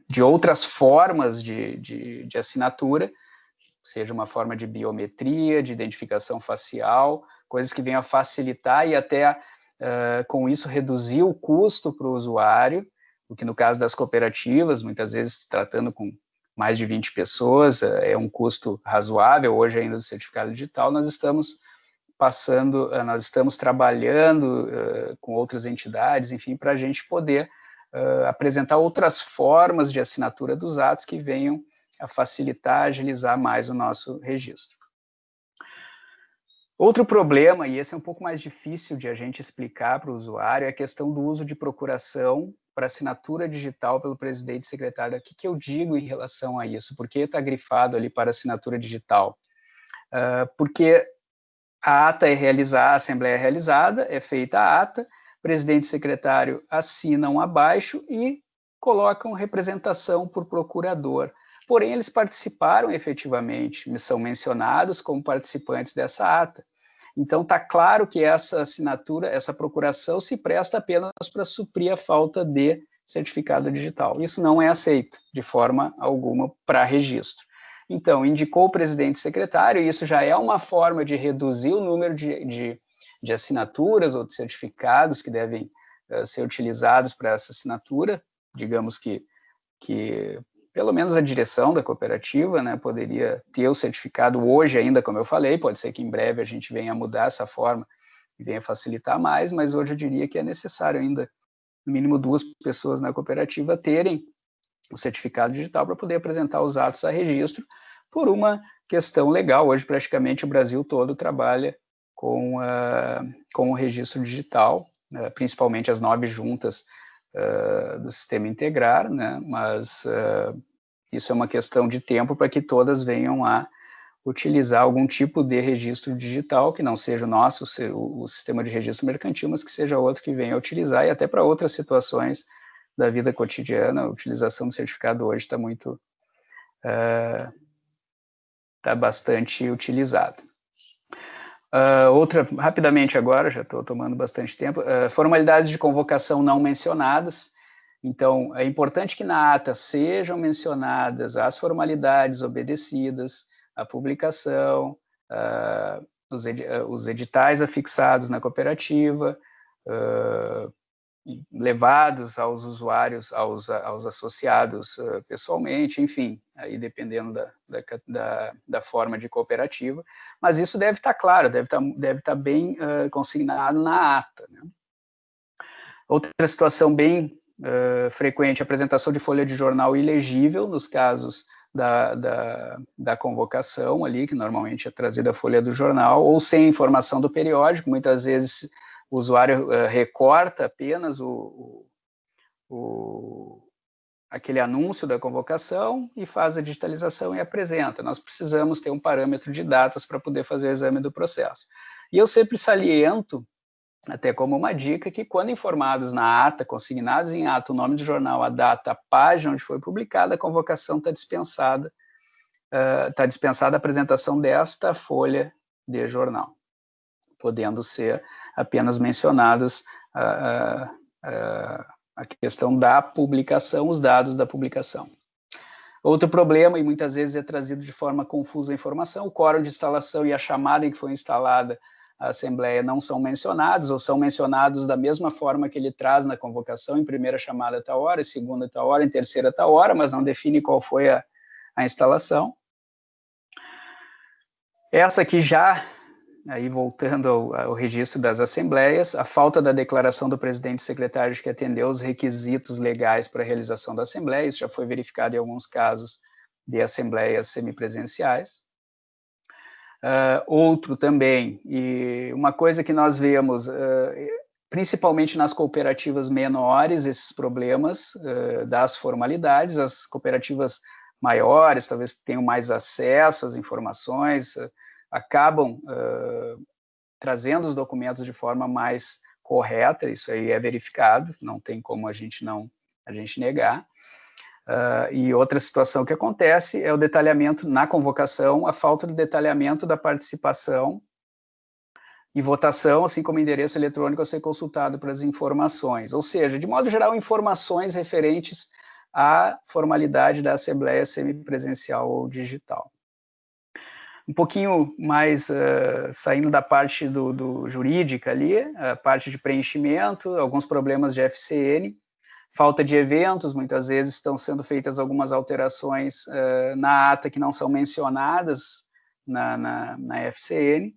de outras formas de assinatura, seja uma forma de biometria, de identificação facial, coisas que venham a facilitar e até, com isso, reduzir o custo para o usuário, o que no caso das cooperativas, muitas vezes tratando com mais de 20 pessoas, é um custo razoável, hoje ainda do certificado digital, nós estamos trabalhando com outras entidades, enfim, para a gente poder apresentar outras formas de assinatura dos atos que venham a facilitar, agilizar mais o nosso registro. Outro problema, e esse é um pouco mais difícil de a gente explicar para o usuário, é a questão do uso de procuração para assinatura digital pelo presidente e secretário. O que eu digo em relação a isso? Por que está grifado ali para assinatura digital? Porque a ata é realizada, a assembleia é realizada, é feita a ata, presidente e secretário assinam abaixo e colocam representação por procurador. Porém, eles participaram efetivamente, são mencionados como participantes dessa ata. Então, está claro que essa assinatura, essa procuração se presta apenas para suprir a falta de certificado digital. Isso não é aceito de forma alguma para registro. Então, indicou o presidente e secretário, e isso já é uma forma de reduzir o número de assinaturas ou de certificados que devem ser utilizados para essa assinatura. Digamos que pelo menos a direção da cooperativa, né, poderia ter o certificado hoje ainda, como eu falei, pode ser que em breve a gente venha a mudar essa forma e venha facilitar mais, mas hoje eu diria que é necessário ainda, no mínimo 2 pessoas na cooperativa terem o certificado digital para poder apresentar os atos a registro por uma questão legal. Hoje praticamente o Brasil todo trabalha com o registro digital, principalmente as 9 juntas do sistema integrar, né? Mas isso é uma questão de tempo para que todas venham a utilizar algum tipo de registro digital, que não seja o nosso, o sistema de registro mercantil, mas que seja outro que venha a utilizar, e até para outras situações da vida cotidiana, a utilização do certificado hoje está bastante utilizada. Outra, rapidamente agora, já estou tomando bastante tempo, formalidades de convocação não mencionadas. Então, é importante que na ata sejam mencionadas as formalidades obedecidas, a publicação, os editais afixados na cooperativa, levados aos usuários, aos associados pessoalmente, enfim, aí dependendo da forma de cooperativa, mas isso deve estar claro, deve estar bem consignado na ata, né? Outra situação bem frequente, apresentação de folha de jornal ilegível, nos casos da convocação ali, que normalmente é trazida a folha do jornal, ou sem informação do periódico, muitas vezes o usuário recorta apenas aquele anúncio da convocação e faz a digitalização e apresenta. Nós precisamos ter um parâmetro de datas para poder fazer o exame do processo. E eu sempre saliento, até como uma dica, que quando informados na ata, consignados em ata o nome do jornal, a data, a página onde foi publicada, a convocação está dispensada a apresentação desta folha de jornal, podendo ser apenas mencionadas a questão da publicação, os dados da publicação. Outro problema, e muitas vezes é trazido de forma confusa a informação, o quórum de instalação e a chamada em que foi instalada a Assembleia não são mencionados, ou são mencionados da mesma forma que ele traz na convocação, em primeira chamada tal hora, em segunda tal hora, em terceira tal hora, mas não define qual foi a instalação. Essa aqui já, aí voltando ao registro das assembleias, a falta da declaração do presidente e secretário de que atendeu os requisitos legais para a realização da assembleia, isso já foi verificado em alguns casos de assembleias semipresenciais. Outro também, e uma coisa que nós vemos, principalmente nas cooperativas menores, esses problemas das formalidades, as cooperativas maiores talvez tenham mais acesso às informações, acabam trazendo os documentos de forma mais correta, isso aí é verificado, não tem como a gente negar. E outra situação que acontece é o detalhamento na convocação, a falta de detalhamento da participação e votação, assim como endereço eletrônico a ser consultado para as informações. Ou seja, de modo geral, informações referentes à formalidade da Assembleia semipresencial ou digital. Um pouquinho mais saindo da parte do jurídica ali, a parte de preenchimento, alguns problemas de FCN, falta de eventos, muitas vezes estão sendo feitas algumas alterações na ata que não são mencionadas na FCN.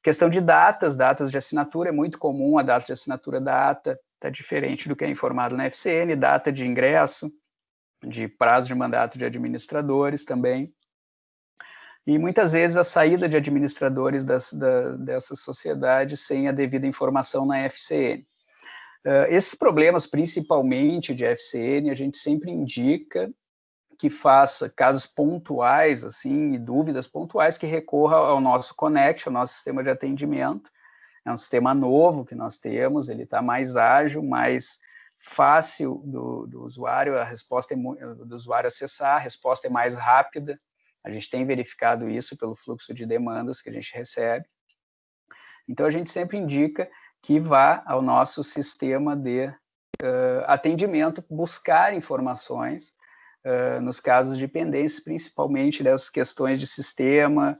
Questão de datas de assinatura, é muito comum a data de assinatura da ata está diferente do que é informado na FCN, data de ingresso, de prazo de mandato de administradores também. E muitas vezes a saída de administradores dessas sociedades sem a devida informação na FCN. Esses problemas, principalmente de FCN, a gente sempre indica que faça casos pontuais, assim, e dúvidas pontuais, que recorra ao nosso Connect, ao nosso sistema de atendimento. É um sistema novo que nós temos, ele está mais ágil, mais fácil do usuário, do usuário acessar, a resposta é mais rápida. A gente tem verificado isso pelo fluxo de demandas que a gente recebe. Então, a gente sempre indica que vá ao nosso sistema de atendimento, buscar informações nos casos de pendências, principalmente das questões de sistema.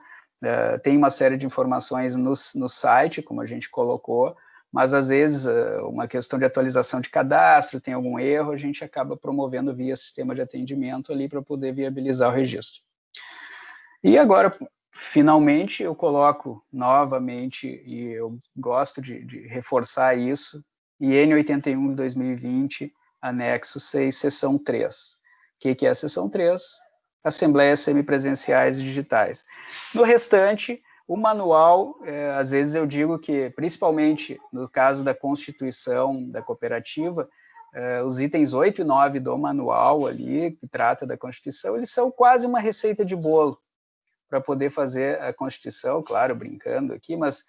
Tem uma série de informações no site, como a gente colocou, mas às vezes uma questão de atualização de cadastro, tem algum erro, a gente acaba promovendo via sistema de atendimento ali para poder viabilizar o registro. E agora, finalmente, eu coloco novamente, e eu gosto de reforçar isso, IN 81 de 2020, anexo 6, seção 3. O que é a seção 3? Assembleias semipresenciais e digitais. No restante, o manual, às vezes eu digo que, principalmente no caso da constituição da cooperativa, os itens 8 e 9 do manual ali, que trata da Constituição, eles são quase uma receita de bolo para poder fazer a Constituição, claro, brincando aqui, mas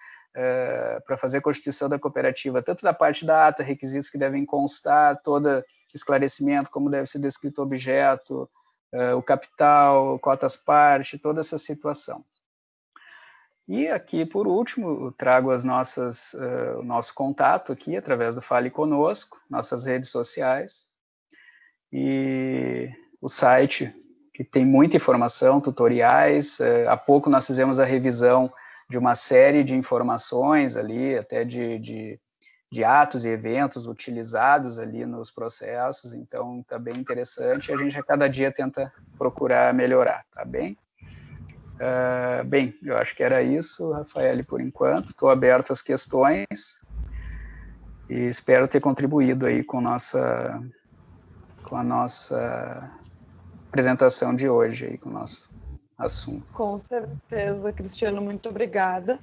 para fazer a Constituição da cooperativa, tanto da parte da ata, requisitos que devem constar, todo esclarecimento, como deve ser descrito o objeto, o capital, cotas parte, toda essa situação. E aqui, por último, eu trago o nosso contato aqui, através do Fale Conosco, nossas redes sociais, e o site, que tem muita informação, tutoriais. Há pouco nós fizemos a revisão de uma série de informações ali, até de atos e eventos utilizados ali nos processos, então está bem interessante, a gente a cada dia tenta procurar melhorar, tá bem? Bem, eu acho que era isso, Rafael, por enquanto, estou aberto às questões e espero ter contribuído aí com a nossa apresentação de hoje, aí, com o nosso assunto. Com certeza, Cristiano, muito obrigada.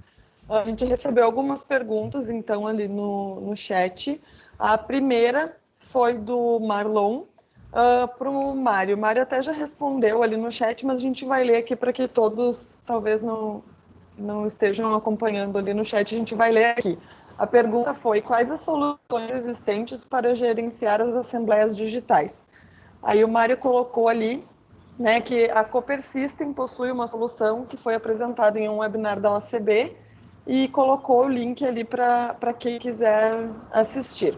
A gente recebeu algumas perguntas, então, ali no chat. A primeira foi do Marlon para o Mário. O Mário até já respondeu ali no chat, mas a gente vai ler aqui para que todos, talvez, não estejam acompanhando ali no chat, a gente vai ler aqui. A pergunta foi: quais as soluções existentes para gerenciar as assembleias digitais? Aí o Mário colocou ali, né, que a Cooper System possui uma solução que foi apresentada em um webinar da OCB e colocou o link ali para quem quiser assistir.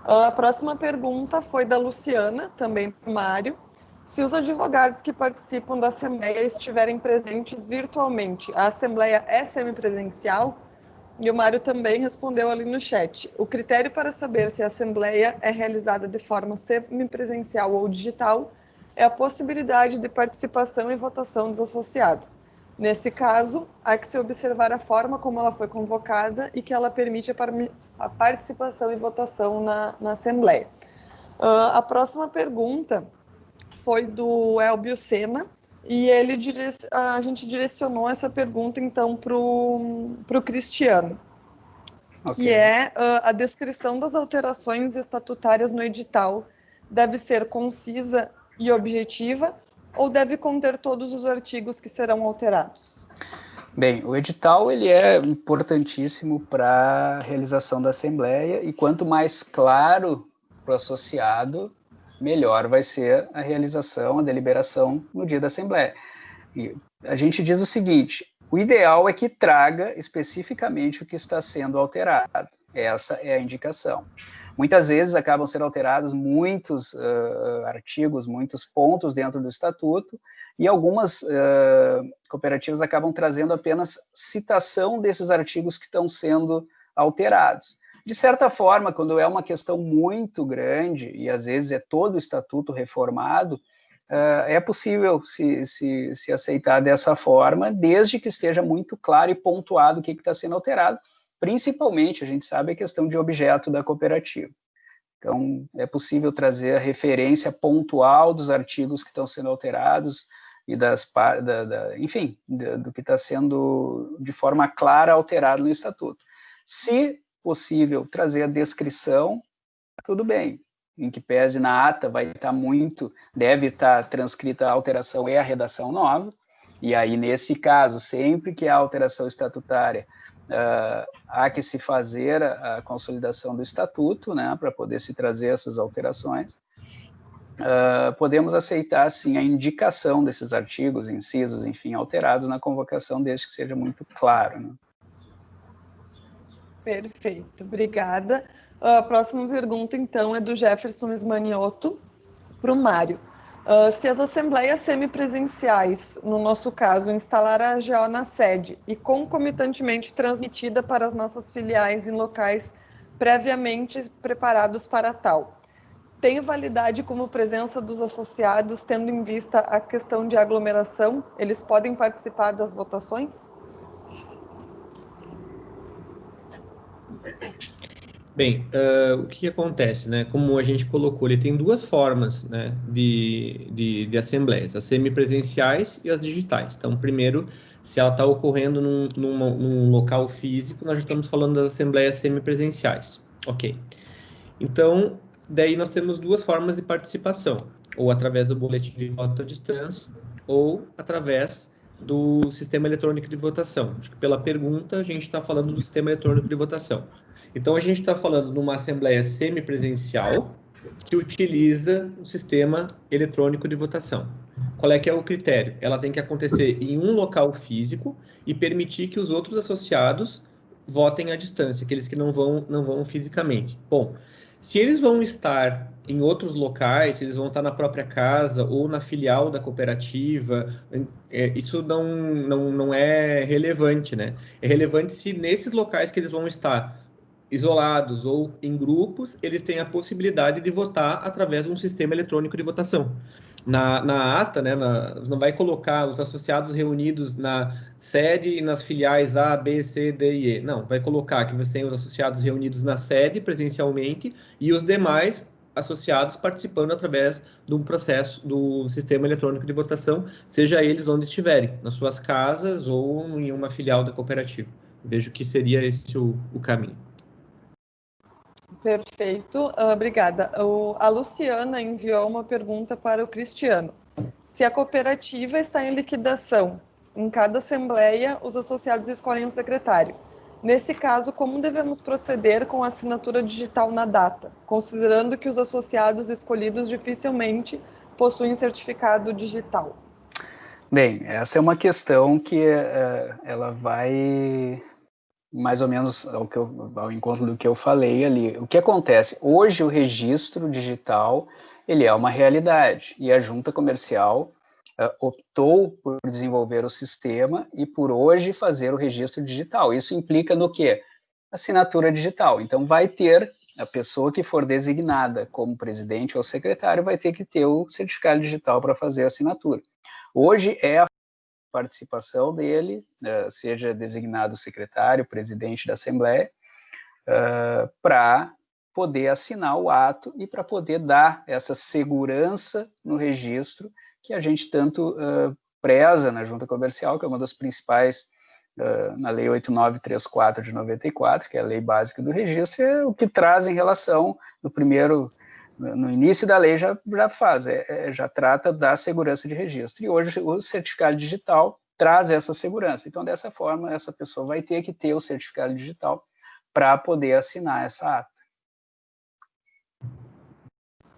A próxima pergunta foi da Luciana, também para o Mário. Se os advogados que participam da Assembleia estiverem presentes virtualmente, a Assembleia é semipresencial? E o Mário também respondeu ali no chat. O critério para saber se a Assembleia é realizada de forma semipresencial ou digital é a possibilidade de participação e votação dos associados. Nesse caso, há que se observar a forma como ela foi convocada e que ela permite a participação e votação na Assembleia. A próxima pergunta foi do Elbio Sena, e a gente direcionou essa pergunta, então, para o Cristiano, okay. Que é a descrição das alterações estatutárias no edital deve ser concisa e objetiva ou deve conter todos os artigos que serão alterados? Bem, o edital ele é importantíssimo para a realização da Assembleia, e quanto mais claro para o associado, melhor vai ser a realização, a deliberação no dia da Assembleia. E a gente diz o seguinte: o ideal é que traga especificamente o que está sendo alterado. Essa é a indicação. Muitas vezes acabam sendo alterados muitos artigos, muitos pontos dentro do estatuto, e algumas cooperativas acabam trazendo apenas citação desses artigos que estão sendo alterados. De certa forma, quando é uma questão muito grande, e às vezes é todo o estatuto reformado, é possível se aceitar dessa forma, desde que esteja muito claro e pontuado o que está sendo alterado. Principalmente, a gente sabe, a questão de objeto da cooperativa. Então, é possível trazer a referência pontual dos artigos que estão sendo alterados e enfim, do que está sendo de forma clara alterado no estatuto. Se possível trazer a descrição, tudo bem. Em que pese na ata deve estar transcrita a alteração e a redação nova, e aí, nesse caso, sempre que há alteração estatutária, há que se fazer a consolidação do estatuto, né, para poder se trazer essas alterações. Podemos aceitar, sim, a indicação desses artigos, incisos, enfim, alterados na convocação, desde que seja muito claro, né? Perfeito, obrigada. A próxima pergunta, então, é do Jefferson Ismanioto para o Mário. Se as assembleias semipresenciais, no nosso caso, instalar a AGO na sede e concomitantemente transmitida para as nossas filiais em locais previamente preparados para tal, tem validade como presença dos associados, tendo em vista a questão de aglomeração? Eles podem participar das votações? Bem, o que acontece, né? Como a gente colocou, ele tem duas formas, né, de assembleias, as semipresenciais e as digitais. Então, primeiro, se ela está ocorrendo num local físico, nós já estamos falando das assembleias semipresenciais. Ok. Então, daí nós temos duas formas de participação, ou através do boletim de voto à distância, ou através do sistema eletrônico de votação. Acho que pela pergunta, a gente está falando do sistema eletrônico de votação. Então, a gente está falando de uma assembleia semipresencial que utiliza o sistema eletrônico de votação. Qual é que é o critério? Ela tem que acontecer em um local físico e permitir que os outros associados votem à distância, aqueles que não vão fisicamente. Bom, se eles vão estar em outros locais, se eles vão estar na própria casa ou na filial da cooperativa, isso não é relevante, né? É relevante se nesses locais que eles vão estar isolados ou em grupos, eles têm a possibilidade de votar através de um sistema eletrônico de votação. Na ata, né, não vai colocar os associados reunidos na sede e nas filiais A, B, C, D e E. Não, vai colocar que você tem os associados reunidos na sede presencialmente e os demais associados participando através do processo do sistema eletrônico de votação, seja eles onde estiverem, nas suas casas ou em uma filial da cooperativa. Vejo que seria esse o caminho. Perfeito, obrigada. A Luciana enviou uma pergunta para o Cristiano. Se a cooperativa está em liquidação, em cada assembleia, os associados escolhem um secretário. Nesse caso, como devemos proceder com a assinatura digital na data, considerando que os associados escolhidos dificilmente possuem certificado digital? Bem, essa é uma questão que ela vai mais ou menos ao encontro do que eu falei ali. O que acontece? Hoje o registro digital ele é uma realidade e a junta comercial optou por desenvolver o sistema e por hoje fazer o registro digital. Isso implica no quê? Assinatura digital. Então vai ter a pessoa que for designada como presidente ou secretário vai ter que ter o certificado digital para fazer a assinatura. Hoje é a participação dele, seja designado secretário, presidente da Assembleia, para poder assinar o ato e para poder dar essa segurança no registro que a gente tanto preza na Junta Comercial, que é uma das principais, na Lei 8934 de 94, que é a lei básica do registro, é o que traz em relação, no início da lei já trata da segurança de registro. E hoje o certificado digital traz essa segurança. Então, dessa forma, essa pessoa vai ter que ter o certificado digital para poder assinar essa ata.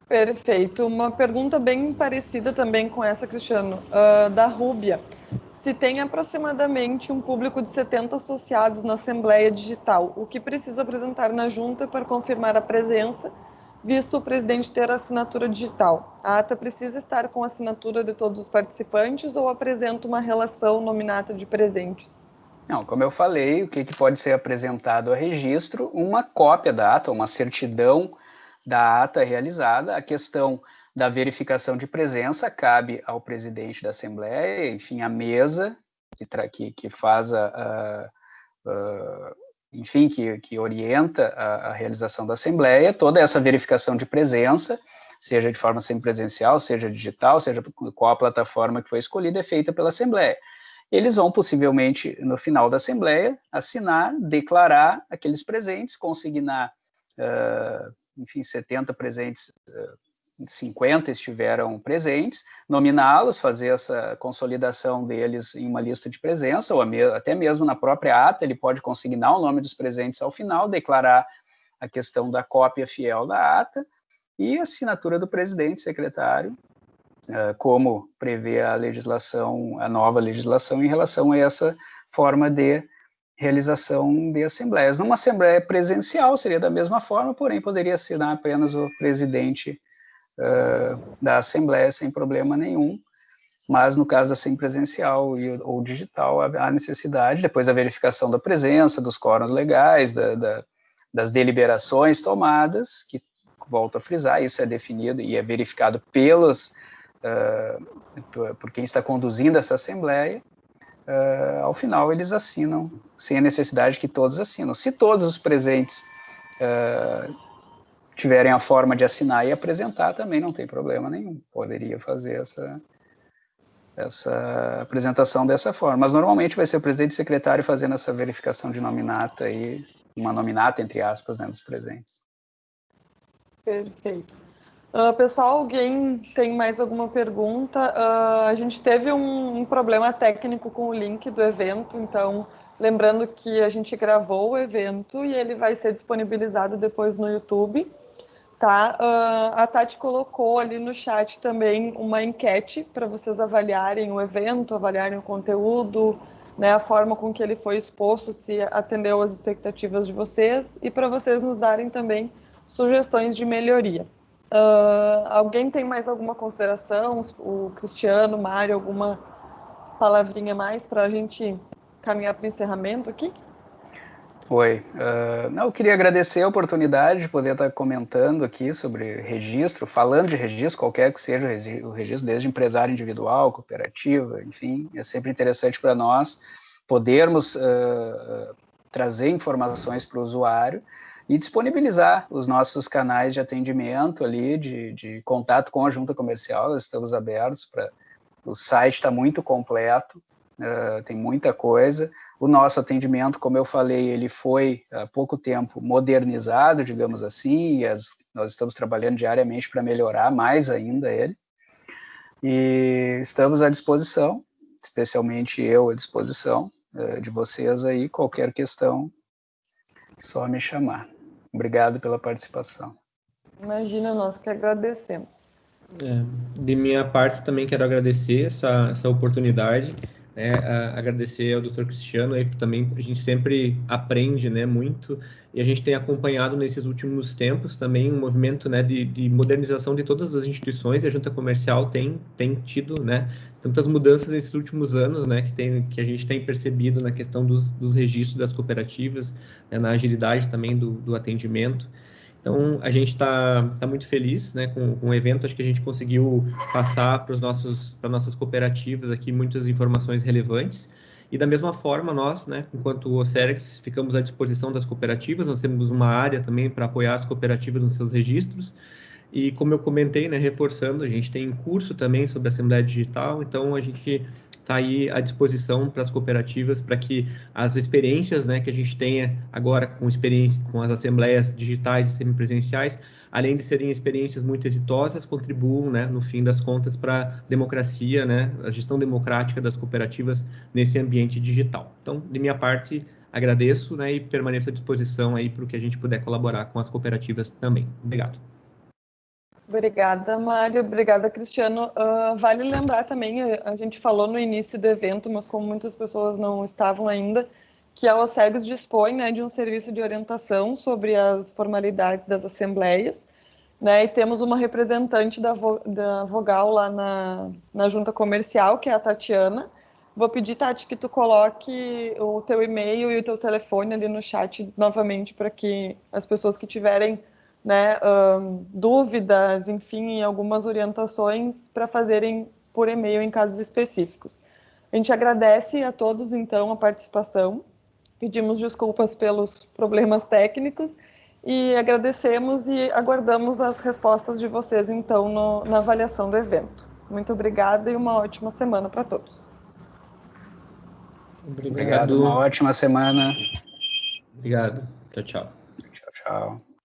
Perfeito. Uma pergunta bem parecida também com essa, Cristiano, da Rúbia. Se tem aproximadamente um público de 70 associados na Assembleia Digital, o que precisa apresentar na junta para confirmar a presença, visto o presidente ter a assinatura digital? A ata precisa estar com a assinatura de todos os participantes ou apresenta uma relação nominata de presentes? Não, como eu falei, o que pode ser apresentado a registro? Uma cópia da ata, uma certidão da ata realizada. A questão da verificação de presença cabe ao presidente da Assembleia, enfim, a mesa que faz enfim, que orienta a realização da Assembleia. Toda essa verificação de presença, seja de forma semipresencial, seja digital, seja qual a plataforma que foi escolhida, é feita pela Assembleia. Eles vão, possivelmente, no final da Assembleia, assinar, declarar aqueles presentes, consignar, enfim, 70 presentes, 50 estiveram presentes, nominá-los, fazer essa consolidação deles em uma lista de presença, ou até mesmo na própria ata, ele pode consignar o nome dos presentes ao final, declarar a questão da cópia fiel da ata, e a assinatura do presidente, secretário, como prevê a legislação, a nova legislação em relação a essa forma de realização de assembleias. Numa assembleia presencial seria da mesma forma, porém poderia assinar apenas o presidente da assembleia sem problema nenhum, mas no caso da semipresencial ou digital, há necessidade, depois da verificação da presença, dos quórums legais, das deliberações tomadas, que, volto a frisar, isso é definido e é verificado por quem está conduzindo essa assembleia. Ao final eles assinam, sem a necessidade que todos assinam. Se todos os presentes tiverem a forma de assinar e apresentar, também não tem problema nenhum, poderia fazer essa apresentação dessa forma, mas normalmente vai ser o presidente e secretário fazendo essa verificação de nominata, e uma nominata, entre aspas, dos presentes. Perfeito. Pessoal, alguém tem mais alguma pergunta? A gente teve um problema técnico com o link do evento, então, lembrando que a gente gravou o evento e ele vai ser disponibilizado depois no YouTube, tá? A Tati colocou ali no chat também uma enquete para vocês avaliarem o evento, avaliarem o conteúdo, né, a forma com que ele foi exposto, se atendeu às expectativas de vocês, e para vocês nos darem também sugestões de melhoria. Alguém tem mais alguma consideração? O Cristiano, Mário, alguma palavrinha mais para a gente caminhar para o encerramento aqui? Oi, eu queria agradecer a oportunidade de poder estar comentando aqui sobre registro, falando de registro, qualquer que seja o registro, desde empresário individual, cooperativa, enfim, é sempre interessante para nós podermos trazer informações para o usuário e disponibilizar os nossos canais de atendimento ali, de contato com a junta comercial. Estamos abertos o site está muito completo, tem muita coisa. O nosso atendimento, como eu falei, ele foi há pouco tempo modernizado, digamos assim, e nós estamos trabalhando diariamente para melhorar mais ainda ele, e estamos à disposição, especialmente eu à disposição de vocês aí, qualquer questão, só me chamar. Obrigado pela participação. Imagina, nós que agradecemos. De minha parte, também quero agradecer essa oportunidade, né, agradecer ao Dr. Cristiano, aí, que também a gente sempre aprende, né, muito, e a gente tem acompanhado nesses últimos tempos também um movimento, né, de modernização de todas as instituições, e a junta comercial tem tido, né, tantas mudanças nesses últimos anos, né, que a gente tem percebido na questão dos registros das cooperativas, né, na agilidade também do atendimento. Então, a gente está muito feliz, né, com o evento. Acho que a gente conseguiu passar para nossas cooperativas aqui muitas informações relevantes. E da mesma forma, nós, né, enquanto o OCEREX, ficamos à disposição das cooperativas. Nós temos uma área também para apoiar as cooperativas nos seus registros. E como eu comentei, né, reforçando, a gente tem curso também sobre Assembleia Digital. Então, a gente está aí à disposição para as cooperativas, para que as experiências, né, que a gente tenha agora com as assembleias digitais e semipresenciais, além de serem experiências muito exitosas, contribuam, né, no fim das contas, para a democracia, né, a gestão democrática das cooperativas nesse ambiente digital. Então, de minha parte, agradeço, né, e permaneço à disposição aí para o que a gente puder colaborar com as cooperativas também. Obrigado. Obrigada, Mário. Obrigada, Cristiano. Vale lembrar também, a gente falou no início do evento, mas como muitas pessoas não estavam ainda, que a OCEBS dispõe, né, de um serviço de orientação sobre as formalidades das assembleias, né, e temos uma representante da Vogal lá na junta comercial, que é a Tatiana. Vou pedir, Tati, que tu coloque o teu e-mail e o teu telefone ali no chat novamente, para que as pessoas que tiverem, né, dúvidas, enfim, algumas orientações para fazerem por e-mail em casos específicos. A gente agradece a todos, então, a participação, pedimos desculpas pelos problemas técnicos e agradecemos e aguardamos as respostas de vocês, então, na avaliação do evento. Muito obrigada e uma ótima semana para todos. Obrigado, uma ótima semana. Obrigado. Tchau, tchau. Tchau, tchau.